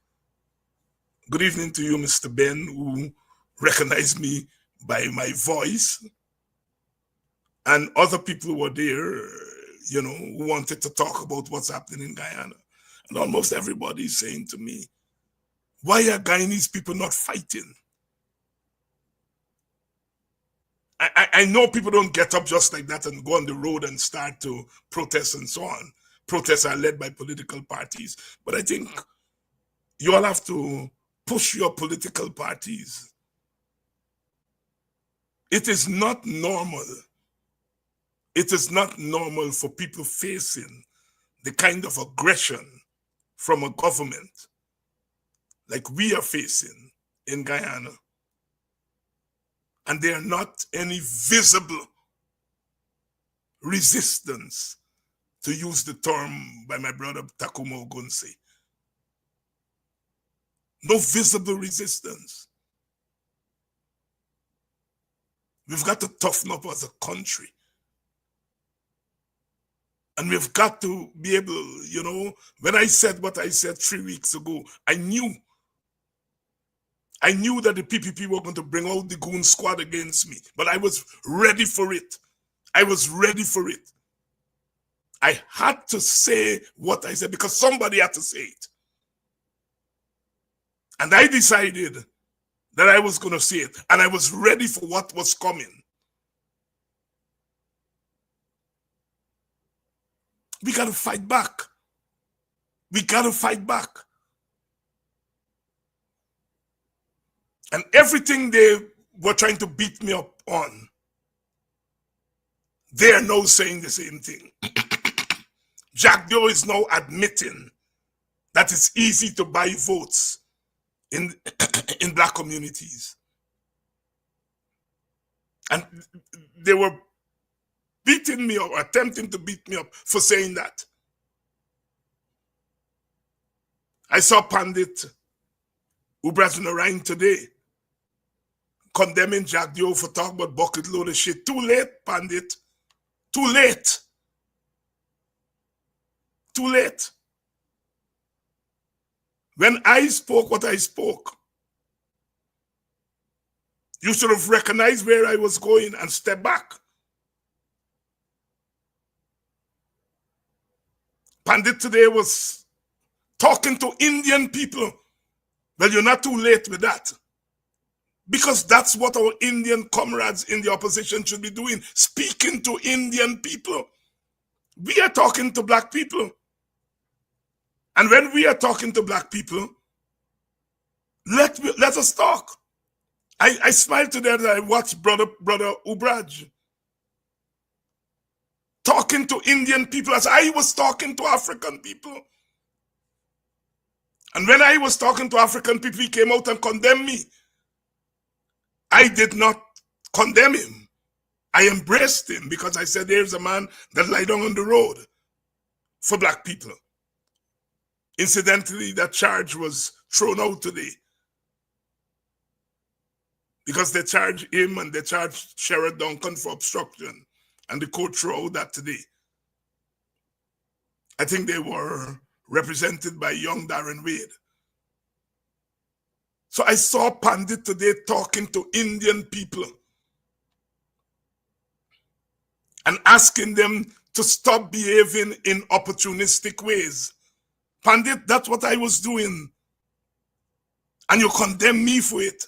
Good evening to you, Mr. Ben, who recognized me by my voice. And other people were there, who wanted to talk about what's happening in Guyana. And almost everybody is saying to me, why are Guyanese people not fighting? I know people don't get up just like that and go on the road and start to protest and so on. Protests are led by political parties. But I think you all have to push your political parties. It is not normal. It is not normal for people facing the kind of aggression from a government like we are facing in Guyana. And there are not any visible resistance, to use the term by my brother Takuma Ogunse. No visible resistance. We've got to toughen up as a country. And we've got to be able, when I said what I said 3 weeks ago, I knew that the PPP were going to bring out the goon squad against me, but I was ready for it. I was ready for it. I had to say what I said because somebody had to say it. And I decided that I was going to say it, and I was ready for what was coming. We got to fight back. We got to fight back. And everything they were trying to beat me up on, they are now saying the same thing. Jack Doe is now admitting that it's easy to buy votes in black communities. And they were beating me up, attempting to beat me up for saying that. I saw Pandit Ubraj Narain today condemning Jack Doe for talking about bucket load of shit. Too late, Pandit. Too late. Too late. When I spoke what I spoke, you should have recognized where I was going and stepped back. Pandit today was talking to Indian people. Well, you're not too late with that. Because that's what our Indian comrades in the opposition should be doing, speaking to Indian people. We are talking to black people. And when we are talking to black people, let us talk. I smiled today that I watched brother Ubraj talking to Indian people as I was talking to African people. And when I was talking to African people, he came out and condemned me. I did not condemn him. I embraced him because I said, there's a man that lie down on the road for black people. Incidentally, that charge was thrown out today because they charged him and they charged Sherrod Duncan for obstruction, and the court threw out that today. I think they were represented by young Darren Wade. So I saw Pandit today talking to Indian people and asking them to stop behaving in opportunistic ways. Pandit, that's what I was doing. And you condemn me for it.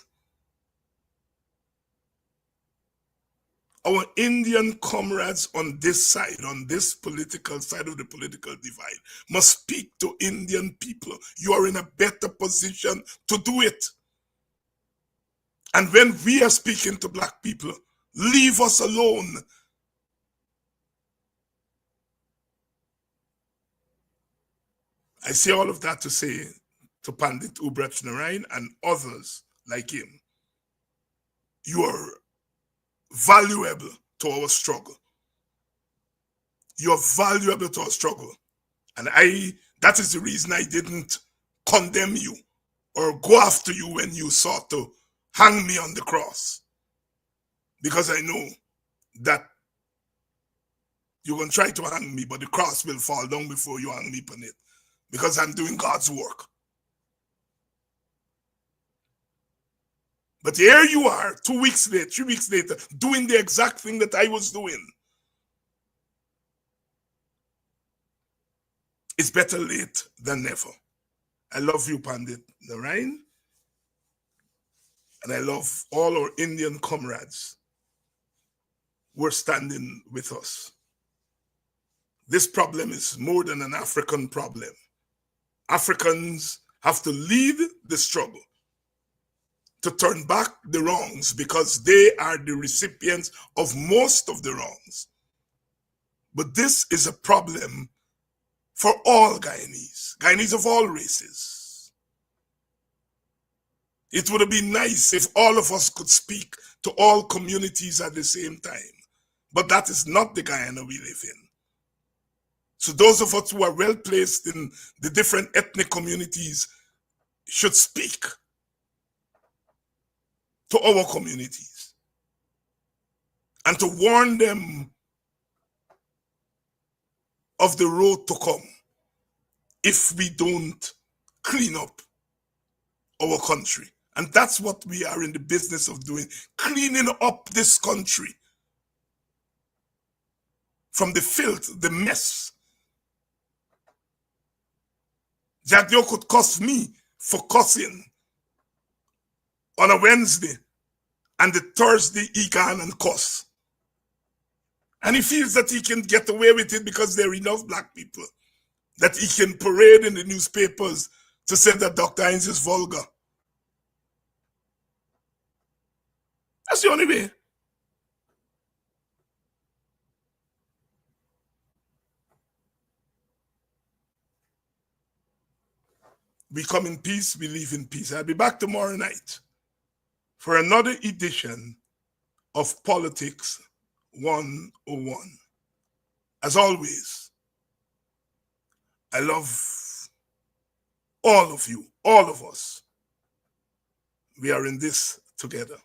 Our Indian comrades on this side, on this political side of the political divide, must speak to Indian people. You are in a better position to do it. And when we are speaking to black people, leave us alone. I say all of that to say to Pandit Ubraj Narain and others like him, you are valuable to our struggle. You are valuable to our struggle. And that is the reason I didn't condemn you or go after you when you sought to hang me on the cross. Because I know that you're going to try to hang me, but the cross will fall down before you hang me on it. Because I'm doing God's work. But here you are, 2 weeks later, 3 weeks later, doing the exact thing that I was doing. It's better late than never. I love you, Pandit Narayan. And I love all our Indian comrades who are standing with us. This problem is more than an African problem. Africans have to lead the struggle to turn back the wrongs because they are the recipients of most of the wrongs. But this is a problem for all Guyanese, Guyanese of all races. It would have been nice if all of us could speak to all communities at the same time, but that is not the Guyana we live in. So those of us who are well placed in the different ethnic communities should speak to our communities and to warn them of the road to come if we don't clean up our country. And that's what we are in the business of doing, cleaning up this country from the filth, the mess. Jagdio could cuss me for cussing on a Wednesday, and the Thursday he can and cuss. And he feels that he can get away with it because there are enough black people that he can parade in the newspapers to say that Dr. Hines is vulgar. That's the only way. We come in peace, we live in peace. I'll be back tomorrow night for another edition of Politics 101. As always, I love all of you, all of us. We are in this together.